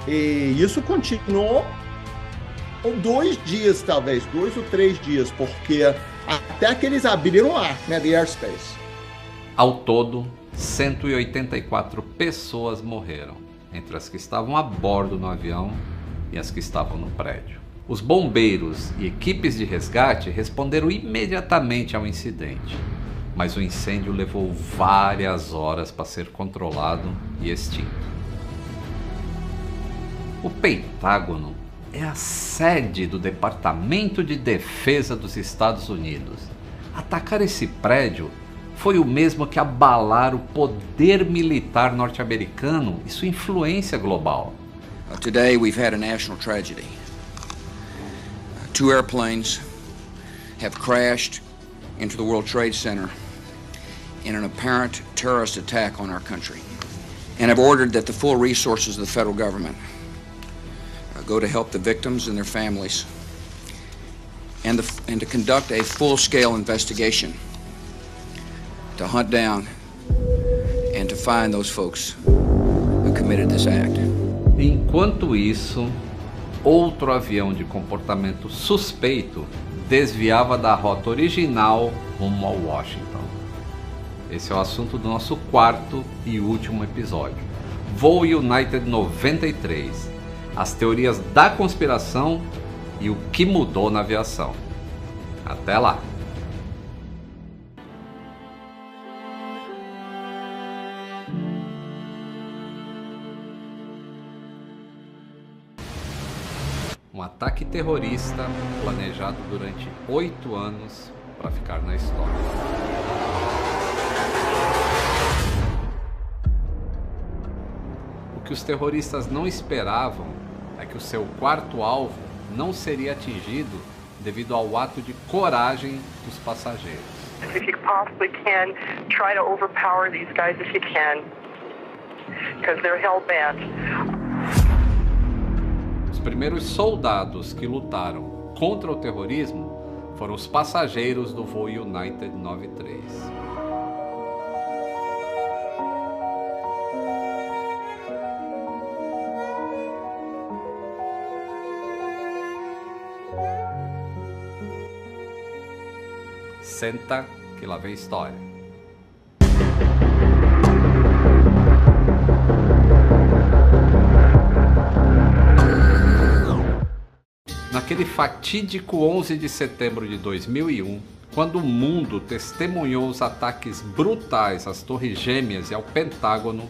E isso continuou 2 dias, talvez, 2 ou 3 dias, porque até que eles abriram o ar, né, the airspace. Ao todo, 184 pessoas morreram, entre as que estavam a bordo no avião e as que estavam no prédio. Os bombeiros e equipes de resgate responderam imediatamente ao incidente, mas o incêndio levou várias horas para ser controlado e extinto. O Pentágono é a sede do Departamento de Defesa dos Estados Unidos. Atacar esse prédio foi o mesmo que abalar o poder militar norte-americano e sua influência global. Today we've had a national tragedy. 2 airplanes have crashed into the World Trade Center in an apparent terrorist attack on our country. And I've ordered that the full resources of the federal government go to help the victims and their families and to conduct a full-scale investigation to hunt down and to find those folks who committed this act. Enquanto isso, outro avião de comportamento suspeito desviava da rota original rumo ao Washington. Esse é o assunto do nosso 4º e último episódio. Voo United 93. As teorias da conspiração e o que mudou na aviação. Até lá! Um ataque terrorista planejado durante 8 anos para ficar na história. O que os terroristas não esperavam é que o seu quarto alvo não seria atingido devido ao ato de coragem dos passageiros. If you possibly can, try to overpower these guys if you can, because they're hell-bent. Os primeiros soldados que lutaram contra o terrorismo foram os passageiros do voo United 93. Senta que lá vem história. Naquele fatídico 11 de setembro de 2001, quando o mundo testemunhou os ataques brutais às Torres Gêmeas e ao Pentágono,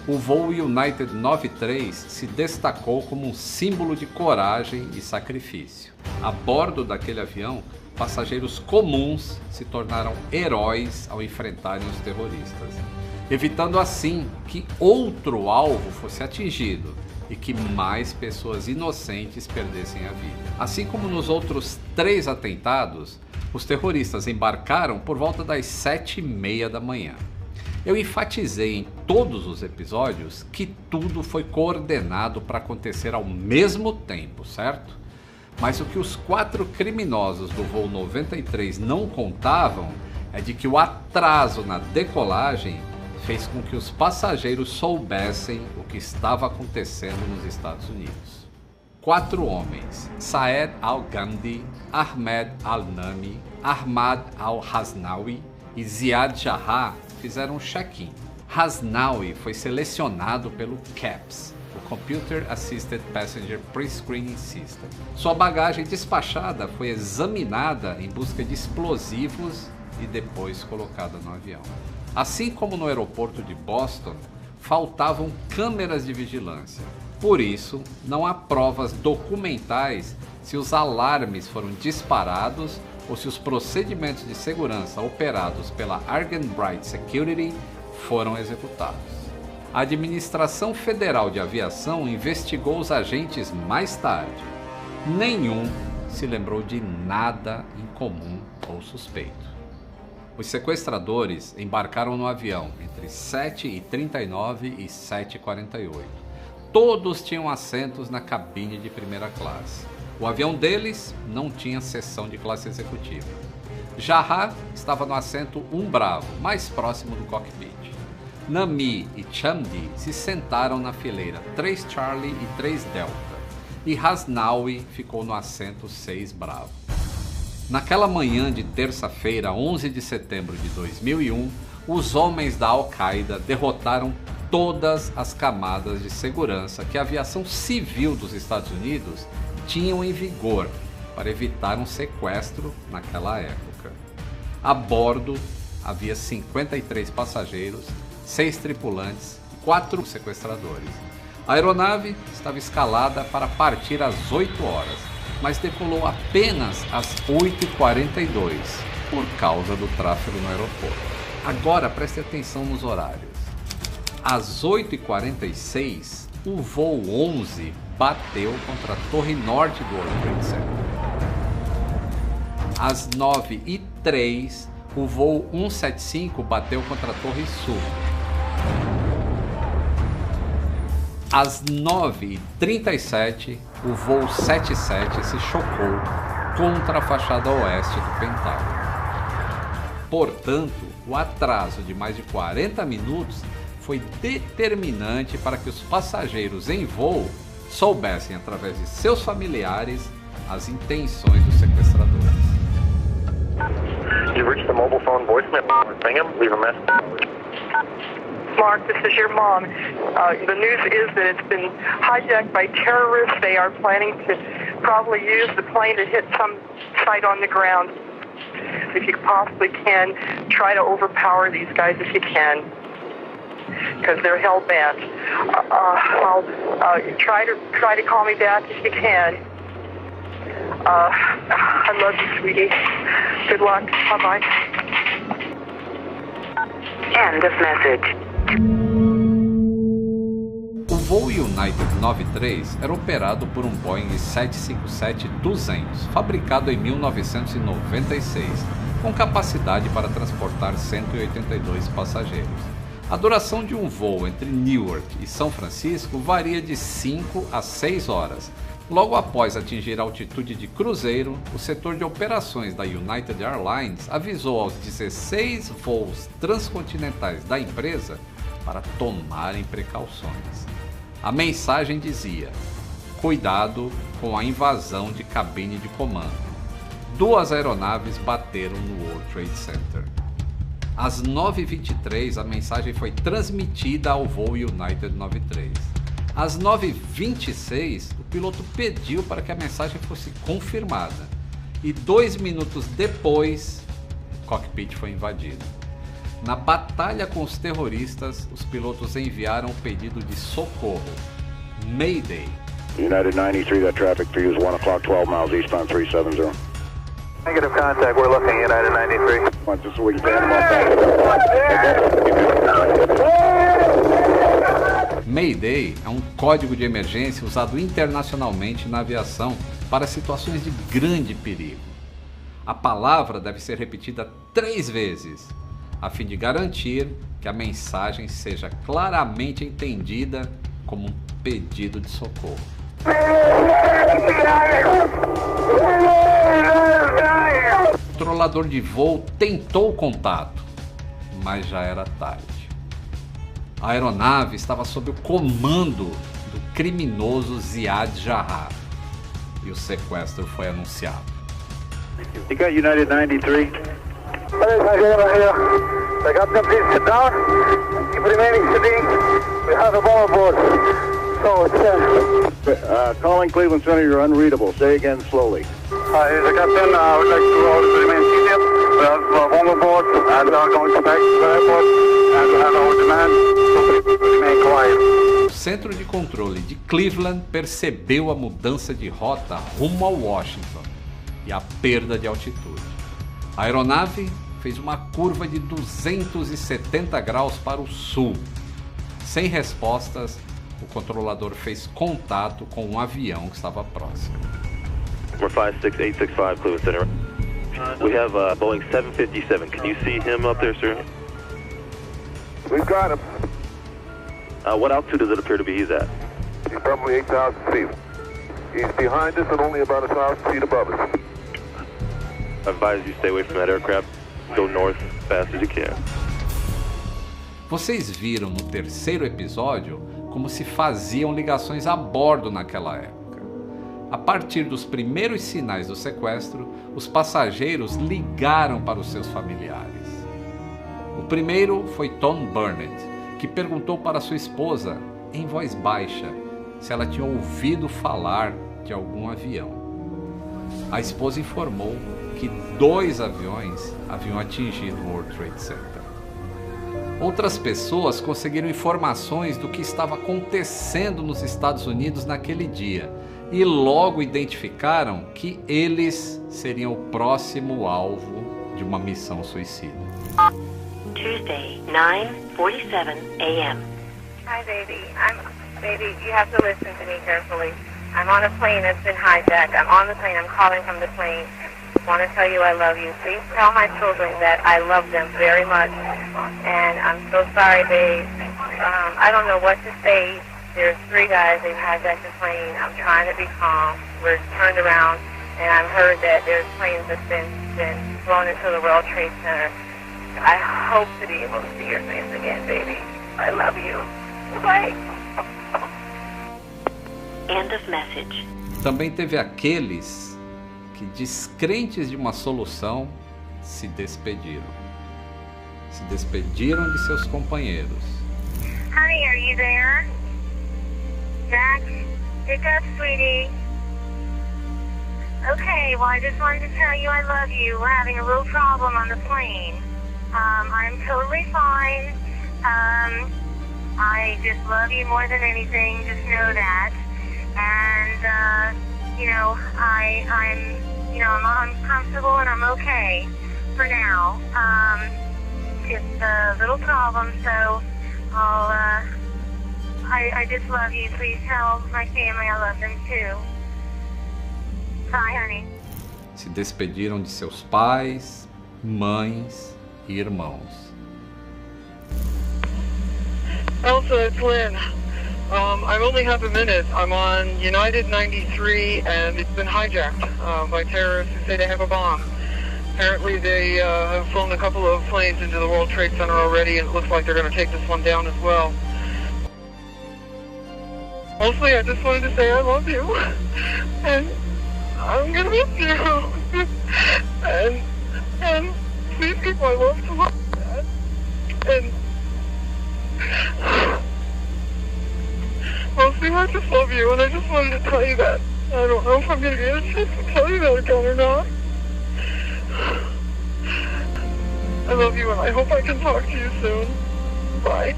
o voo United 93 se destacou como um símbolo de coragem e sacrifício. A bordo daquele avião, passageiros comuns se tornaram heróis ao enfrentarem os terroristas, evitando assim que outro alvo fosse atingido e que mais pessoas inocentes perdessem a vida. Assim como nos outros 3 atentados, os terroristas embarcaram por volta das 7h30 da manhã. Eu enfatizei em todos os episódios que tudo foi coordenado para acontecer ao mesmo tempo, certo? Mas o que os 4 criminosos do voo 93 não contavam é de que o atraso na decolagem fez com que os passageiros soubessem o que estava acontecendo nos Estados Unidos. 4 homens, Saed Al-Ghamdi, Ahmed Al-Nami, Ahmad Al-Hasnawi e Ziad Jarrah, fizeram um check-in. Hasnawi foi selecionado pelo CAPS, o Computer Assisted Passenger Pre-Screening System. Sua bagagem despachada foi examinada em busca de explosivos e depois colocada no avião. Assim como no aeroporto de Boston, faltavam câmeras de vigilância. Por isso, não há provas documentais se os alarmes foram disparados ou se os procedimentos de segurança operados pela Argenbright Security foram executados. A Administração Federal de Aviação investigou os agentes mais tarde. Nenhum se lembrou de nada incomum ou suspeito. Os sequestradores embarcaram no avião entre 7h39 e 7h48. Todos tinham assentos na cabine de primeira classe. O avião deles não tinha seção de classe executiva. Jarrah estava no assento 1 Bravo, mais próximo do cockpit. Nami e Chamdi se sentaram na fileira 3 Charlie e 3 Delta. E Hasnawi ficou no assento 6 Bravo. Naquela manhã de terça-feira, 11 de setembro de 2001, os homens da Al-Qaeda derrotaram todas as camadas de segurança que a aviação civil dos Estados Unidos tinham em vigor para evitar um sequestro naquela época. A bordo havia 53 passageiros, 6 tripulantes e 4 sequestradores. A aeronave estava escalada para partir às 8 horas, mas decolou apenas às 8h42 por causa do tráfego no aeroporto. Agora preste atenção nos horários. Às 8h46, o voo 11 bateu contra a torre norte do World Trade Center. Às 9h03, o voo 175 bateu contra a torre sul. Às 9h37, o voo 77 se chocou contra a fachada oeste do Pentágono. Portanto, o atraso de mais de 40 minutos foi determinante para que os passageiros em voo soubessem, através de seus familiares, as intenções dos sequestradores. You've reached the mobile phone voicemail. Bingham, leave a message. Mark, this is your mom. The news is that it's been hijacked by terrorists. They are planning to probably use the plane to hit some site on the ground. If you possibly can, try to overpower these guys if you can, because they're hell-bent. Try to call me back if you can. I love you, sweetie. Good luck. Bye-bye. End of message. O voo United 93 era operado por um Boeing 757-200, fabricado em 1996, com capacidade para transportar 182 passageiros. A duração de um voo entre Newark e São Francisco varia de 5 a 6 horas. Logo após atingir a altitude de cruzeiro, o setor de operações da United Airlines avisou aos 16 voos transcontinentais da empresa para tomarem precauções. A mensagem dizia: cuidado com a invasão de cabine de comando. 2 aeronaves bateram no World Trade Center. Às 9h23, a mensagem foi transmitida ao voo United 93. Às 9h26, o piloto pediu para que a mensagem fosse confirmada. E 2 minutos depois, o cockpit foi invadido. Na batalha com os terroristas, os pilotos enviaram um pedido de socorro. Mayday. United 93, that traffic for you is 1 o'clock, 12 miles eastbound 370. Negative contact, we're looking United 93. This is where you stand them Mayday é um código de emergência usado internacionalmente na aviação para situações de grande perigo. A palavra deve ser repetida 3 vezes, a fim de garantir que a mensagem seja claramente entendida como um pedido de socorro. O controlador de voo tentou contato, mas já era tarde. A aeronave estava sob o comando do criminoso Ziad Jarrah e o sequestro foi anunciado. You got United 93? I got them, please sit down. Keep remaining sitting. We have a bomb aboard. So it's Calling Cleveland Center, you're unreadable. Say again slowly. Here's the captain. I would like to order to remain seated. We have a bomb aboard and are going to back to the airport and we have our demand to remain quiet. O centro de controle de Cleveland percebeu a mudança de rota rumo a Washington e a perda de altitude. A aeronave fez uma curva de 270 graus para o sul. Sem respostas, o controlador fez contato com um avião que estava próximo. We're 56865 Cleveland Center. We have Boeing 757. Can you see him up there, sir? We've got him. What altitude does it appear to be he's at? He's probably 8,000 feet. He's behind us and only about 1,000 feet above us. I advise you stay away from that aircraft. Go north as fast as you can. Vocês viram no terceiro episódio como se faziam ligações a bordo naquela época. A partir dos primeiros sinais do sequestro, os passageiros ligaram para os seus familiares. O primeiro foi Tom Burnett, que perguntou para sua esposa, em voz baixa, se ela tinha ouvido falar de algum avião. A esposa informou que 2 aviões haviam atingido o World Trade Center. Outras pessoas conseguiram informações do que estava acontecendo nos Estados Unidos naquele dia e logo identificaram que eles seriam o próximo alvo de uma missão suicida. Tuesday, 9:47 a.m. Hi, baby. Baby, you have to listen to me carefully. I'm on a plane that's been hijacked. I'm on the plane. I'm calling from the plane. I want to tell you I love you. Please tell my children that I love them very much. And I'm so sorry, babe. I don't know what to say. There's 3 guys. They've hijacked the plane. I'm trying to be calm. We're turned around, and I've heard that there's planes that's been flown into the World Trade Center. I hope to be able to see your face again, baby. I love you. Bye. End of message. Também teve aqueles que, descrentes de uma solução, se despediram. Se despediram de seus companheiros. Honey, are you there? Jack, pick up, sweetie. Okay, well, I just wanted to tell you I love you. We're having a little problem on the plane. I'm totally fine. I just love you more than anything. Just know that. And I'm comfortable and I'm okay for now. It's a little problem, so I just love you. Please tell my family I love them too. Bye, honey. Se despediram de seus pais, mães e irmãos. Elsa, it's Lynn. I only have a minute. I'm on United 93 and it's been hijacked by terrorists who say they have a bomb. Apparently they have flown a couple of planes into the World Trade Center already, and it looks like they're going to take this one down as well. Mostly I just wanted to say I love you. And I'm going to miss you. and please keep my love to my dad. And mostly I just love you, and I just wanted to tell you that. I don't know if I'm going to get a chance to tell you that again or not. I love you, and I hope I can talk to you soon. Bye.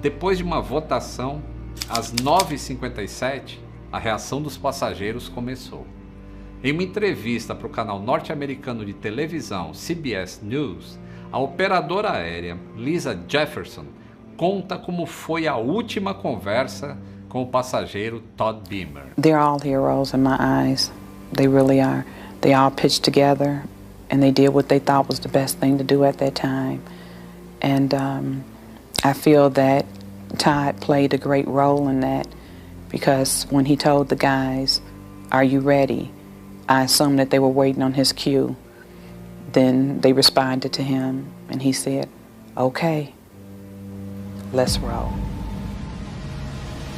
Depois de uma votação, às 9h57, a reação dos passageiros começou. Em uma entrevista para o canal norte-americano de televisão CBS News, a operadora aérea Lisa Jefferson conta como foi a última conversa com o passageiro Todd Beamer. They're all heroes in my eyes. They really are. They all pitched together and they did what they thought was the best thing to do at that time. And I feel that Todd played a great role in that, because when he told the guys, "Are you ready?" I assumed that they were waiting on his cue. Then they responded to him and he said, "Okay, let's roll."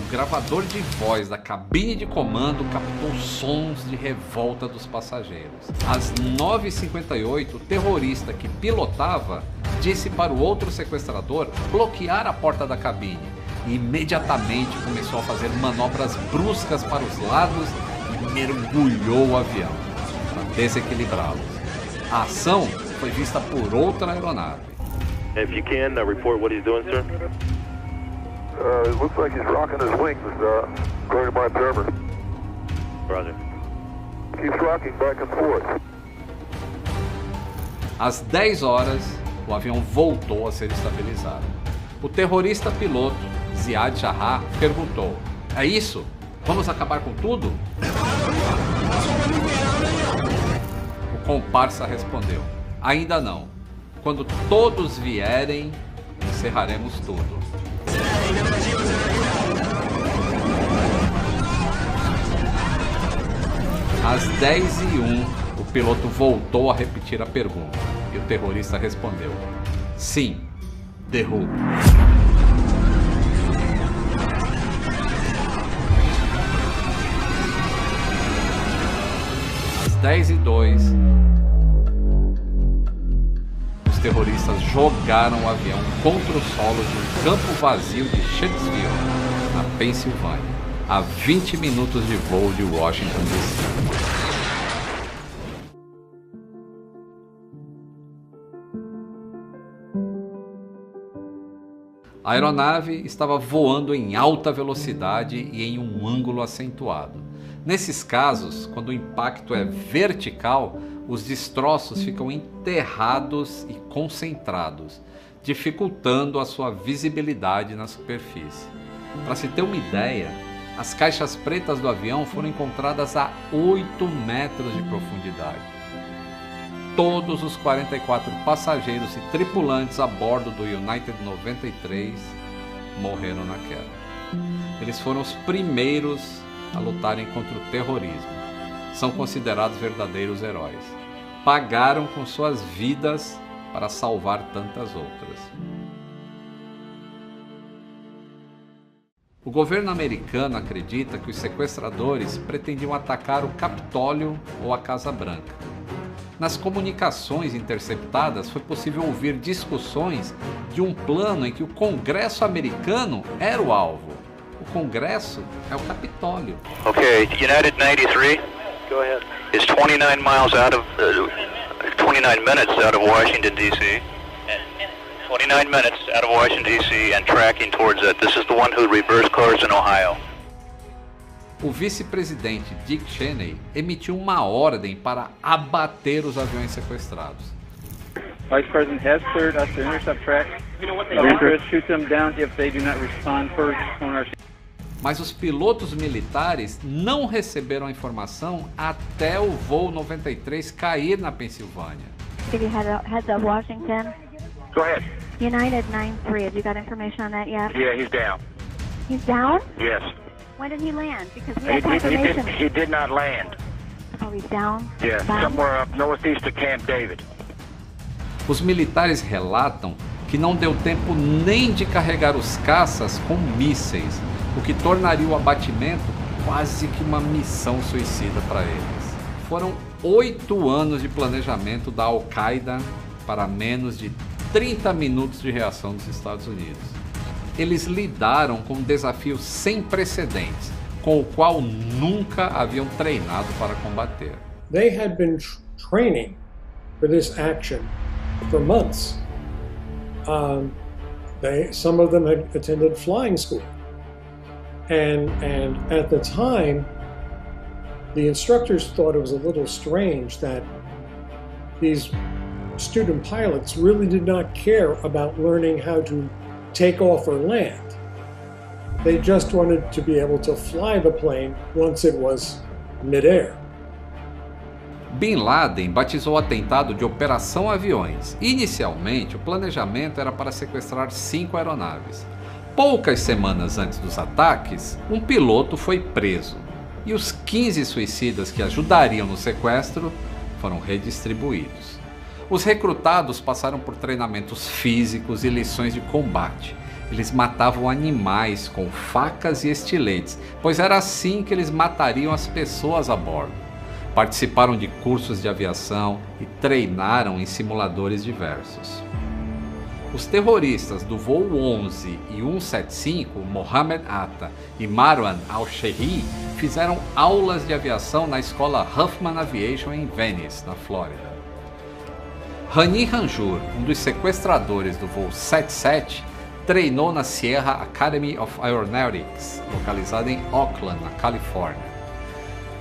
O gravador de voz da cabine de comando captou sons de revolta dos passageiros. Às 9h58, o terrorista que pilotava disse para o outro sequestrador bloquear a porta da cabine e imediatamente começou a fazer manobras bruscas para os lados e mergulhou o avião para desequilibrá-los. A ação foi vista por outra aeronave. If you can, report what he's doing, sir. It looks like he's rocking his wings, according to my observer. Roger. Keeps rocking back and forth. Às 10 horas, o avião voltou a ser estabilizado. O terrorista piloto, Ziad Jarrah, perguntou: "É isso? Vamos acabar com tudo?" O comparsa respondeu: "Ainda não. Quando todos vierem, encerraremos tudo." Às 10h01, o piloto voltou a repetir a pergunta e o terrorista respondeu: "Sim, derrube." Às 10h02, os terroristas jogaram o avião contra o solo de um campo vazio de Shanksville, na Pensilvânia, a 20 minutos de voo de Washington, D.C. A aeronave estava voando em alta velocidade e em um ângulo acentuado. Nesses casos, quando o impacto é vertical, os destroços ficam enterrados e concentrados, dificultando a sua visibilidade na superfície. Para se ter uma ideia, as caixas pretas do avião foram encontradas a 8 metros de profundidade. Todos os 44 passageiros e tripulantes a bordo do United 93 morreram na queda. Eles foram os primeiros a lutarem contra o terrorismo. São considerados verdadeiros heróis. Pagaram com suas vidas para salvar tantas outras. O governo americano acredita que os sequestradores pretendiam atacar o Capitólio ou a Casa Branca. Nas comunicações interceptadas foi possível ouvir discussões de um plano em que o Congresso americano era o alvo. O Congresso é o Capitólio. Okay, United 93. Go ahead. Is 29 miles out of 29 minutes out of Washington D.C. 29 minutes out of Washington D.C. and tracking towards it. This is the one who reversed cars in Ohio. o vice-presidente Dick Cheney emitiu uma ordem para abater os aviões sequestrados. Vice President has cleared us to intercept tracks. Shoot them down if they do not respond first on our... Mas os pilotos militares não receberam a informação até o voo 93 cair na Pensilvânia. Heads up, Washington. Go ahead. United 93. Have you got information on that yet? Yeah, he's down. He's down? Yes. When did he land? Because we have confirmation. He did not land. Oh, he's down? Yeah, somewhere up northeast of Camp David. Os militares relatam que não deu tempo nem de carregar os caças com mísseis, o que tornaria o abatimento quase que uma missão suicida para eles. Foram 8 anos de planejamento da Al-Qaeda para menos de 30 minutos de reação dos Estados Unidos. Eles lidaram com um desafio sem precedentes, com o qual nunca haviam treinado para combater. They had been training for this action for months. Some of them had attended flying school. And at the time, the instructors thought it was a little strange that these student pilots really did not care about learning how to take off or land. They just wanted to be able to fly the plane once it was mid-air. Bin Laden batizou o atentado de Operação Aviões. Inicialmente, o planejamento era para sequestrar 5 aeronaves. Poucas semanas antes dos ataques, um piloto foi preso e os 15 suicidas que ajudariam no sequestro foram redistribuídos. Os recrutados passaram por treinamentos físicos e lições de combate. Eles matavam animais com facas e estiletes, pois era assim que eles matariam as pessoas a bordo. Participaram de cursos de aviação e treinaram em simuladores diversos. Os terroristas do voo 11 e 175, Mohammed Atta e Marwan al-Shehi, fizeram aulas de aviação na escola Huffman Aviation em Venice, na Flórida. Hani Hanjour, um dos sequestradores do voo 77, treinou na Sierra Academy of Aeronautics, localizada em Oakland, na Califórnia.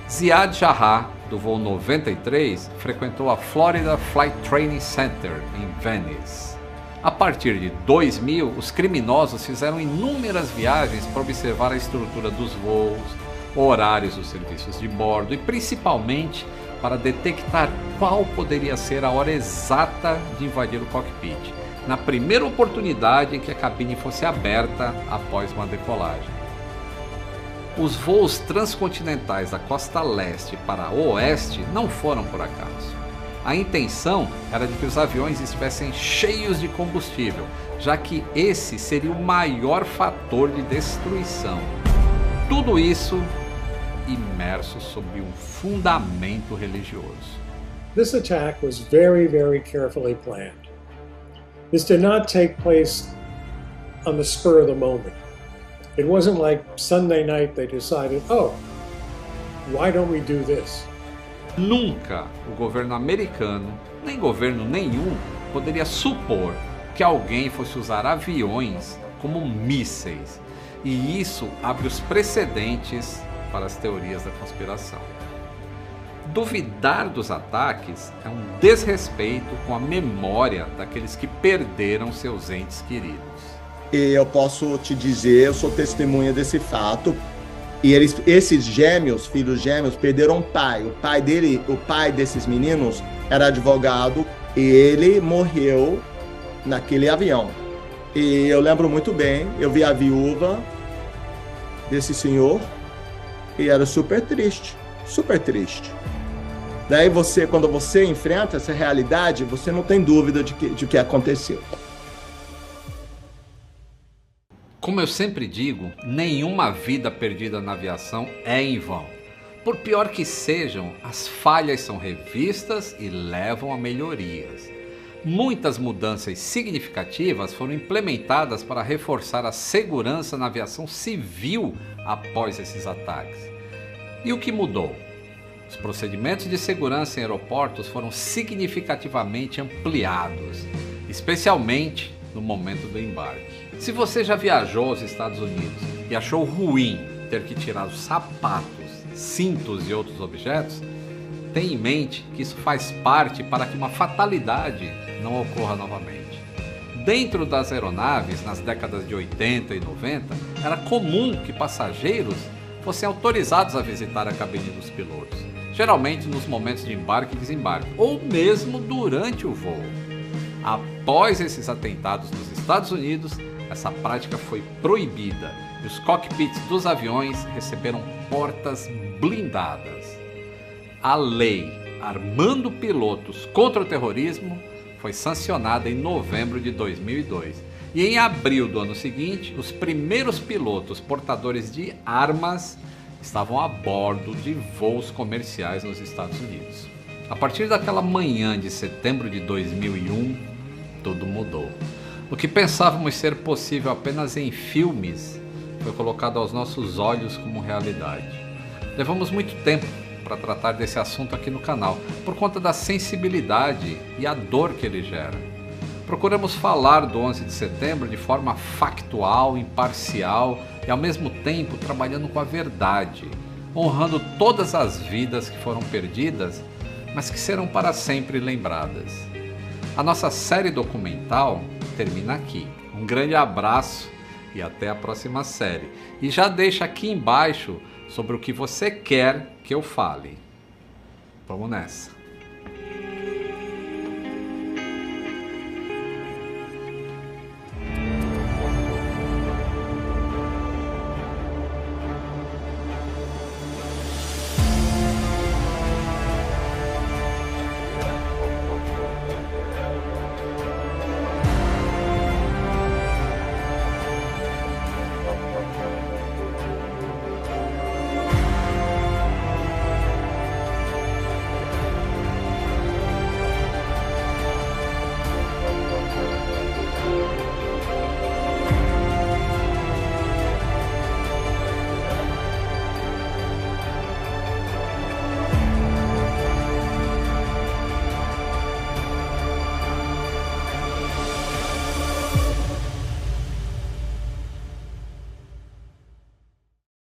Ziad Jarrah, do voo 93, frequentou a Florida Flight Training Center, em Venice. A partir de 2000, os criminosos fizeram inúmeras viagens para observar a estrutura dos voos, horários dos serviços de bordo e principalmente para detectar qual poderia ser a hora exata de invadir o cockpit, na primeira oportunidade em que a cabine fosse aberta após uma decolagem. Os voos transcontinentais da costa leste para o oeste não foram por acaso. A intenção era de que os aviões estivessem cheios de combustível, já que esse seria o maior fator de destruição. Tudo isso imerso sob um fundamento religioso. This attack was very, very carefully planned. This did not take place on the spur of the moment. It wasn't like Sunday night they decided, oh, why don't we do this? Nunca o governo americano, nem governo nenhum, poderia supor que alguém fosse usar aviões como mísseis. E isso abre os precedentes para as teorias da conspiração. Duvidar dos ataques é um desrespeito com a memória daqueles que perderam seus entes queridos. E eu posso te dizer, eu sou testemunha desse fato. E esses gêmeos, filhos gêmeos, perderam o pai. O pai desses meninos era advogado e ele morreu naquele avião. E eu lembro muito bem, eu vi a viúva desse senhor e era super triste, super triste. Daí quando você enfrenta essa realidade, você não tem dúvida de que aconteceu. Como eu sempre digo, nenhuma vida perdida na aviação é em vão. Por pior que sejam, as falhas são revistas e levam a melhorias. Muitas mudanças significativas foram implementadas para reforçar a segurança na aviação civil após esses ataques. E o que mudou? Os procedimentos de segurança em aeroportos foram significativamente ampliados, especialmente no momento do embarque. Se você já viajou aos Estados Unidos e achou ruim ter que tirar os sapatos, cintos e outros objetos, tenha em mente que isso faz parte para que uma fatalidade não ocorra novamente. Dentro das aeronaves, nas décadas de 80 e 90, era comum que passageiros fossem autorizados a visitar a cabine dos pilotos, geralmente nos momentos de embarque e desembarque, ou mesmo durante o voo. Após esses atentados nos Estados Unidos, essa prática foi proibida e os cockpits dos aviões receberam portas blindadas. A lei Armando Pilotos contra o Terrorismo foi sancionada em novembro de 2002. E em abril do ano seguinte, os primeiros pilotos portadores de armas estavam a bordo de voos comerciais nos Estados Unidos. A partir daquela manhã de setembro de 2001, tudo mudou. O que pensávamos ser possível apenas em filmes foi colocado aos nossos olhos como realidade. Levamos muito tempo para tratar desse assunto aqui no canal, por conta da sensibilidade e a dor que ele gera. Procuramos falar do 11 de setembro de forma factual, imparcial e ao mesmo tempo trabalhando com a verdade, honrando todas as vidas que foram perdidas, mas que serão para sempre lembradas. A nossa série documental termina aqui. Um grande abraço e até a próxima série. E já deixa aqui embaixo sobre o que você quer que eu fale. Vamos nessa.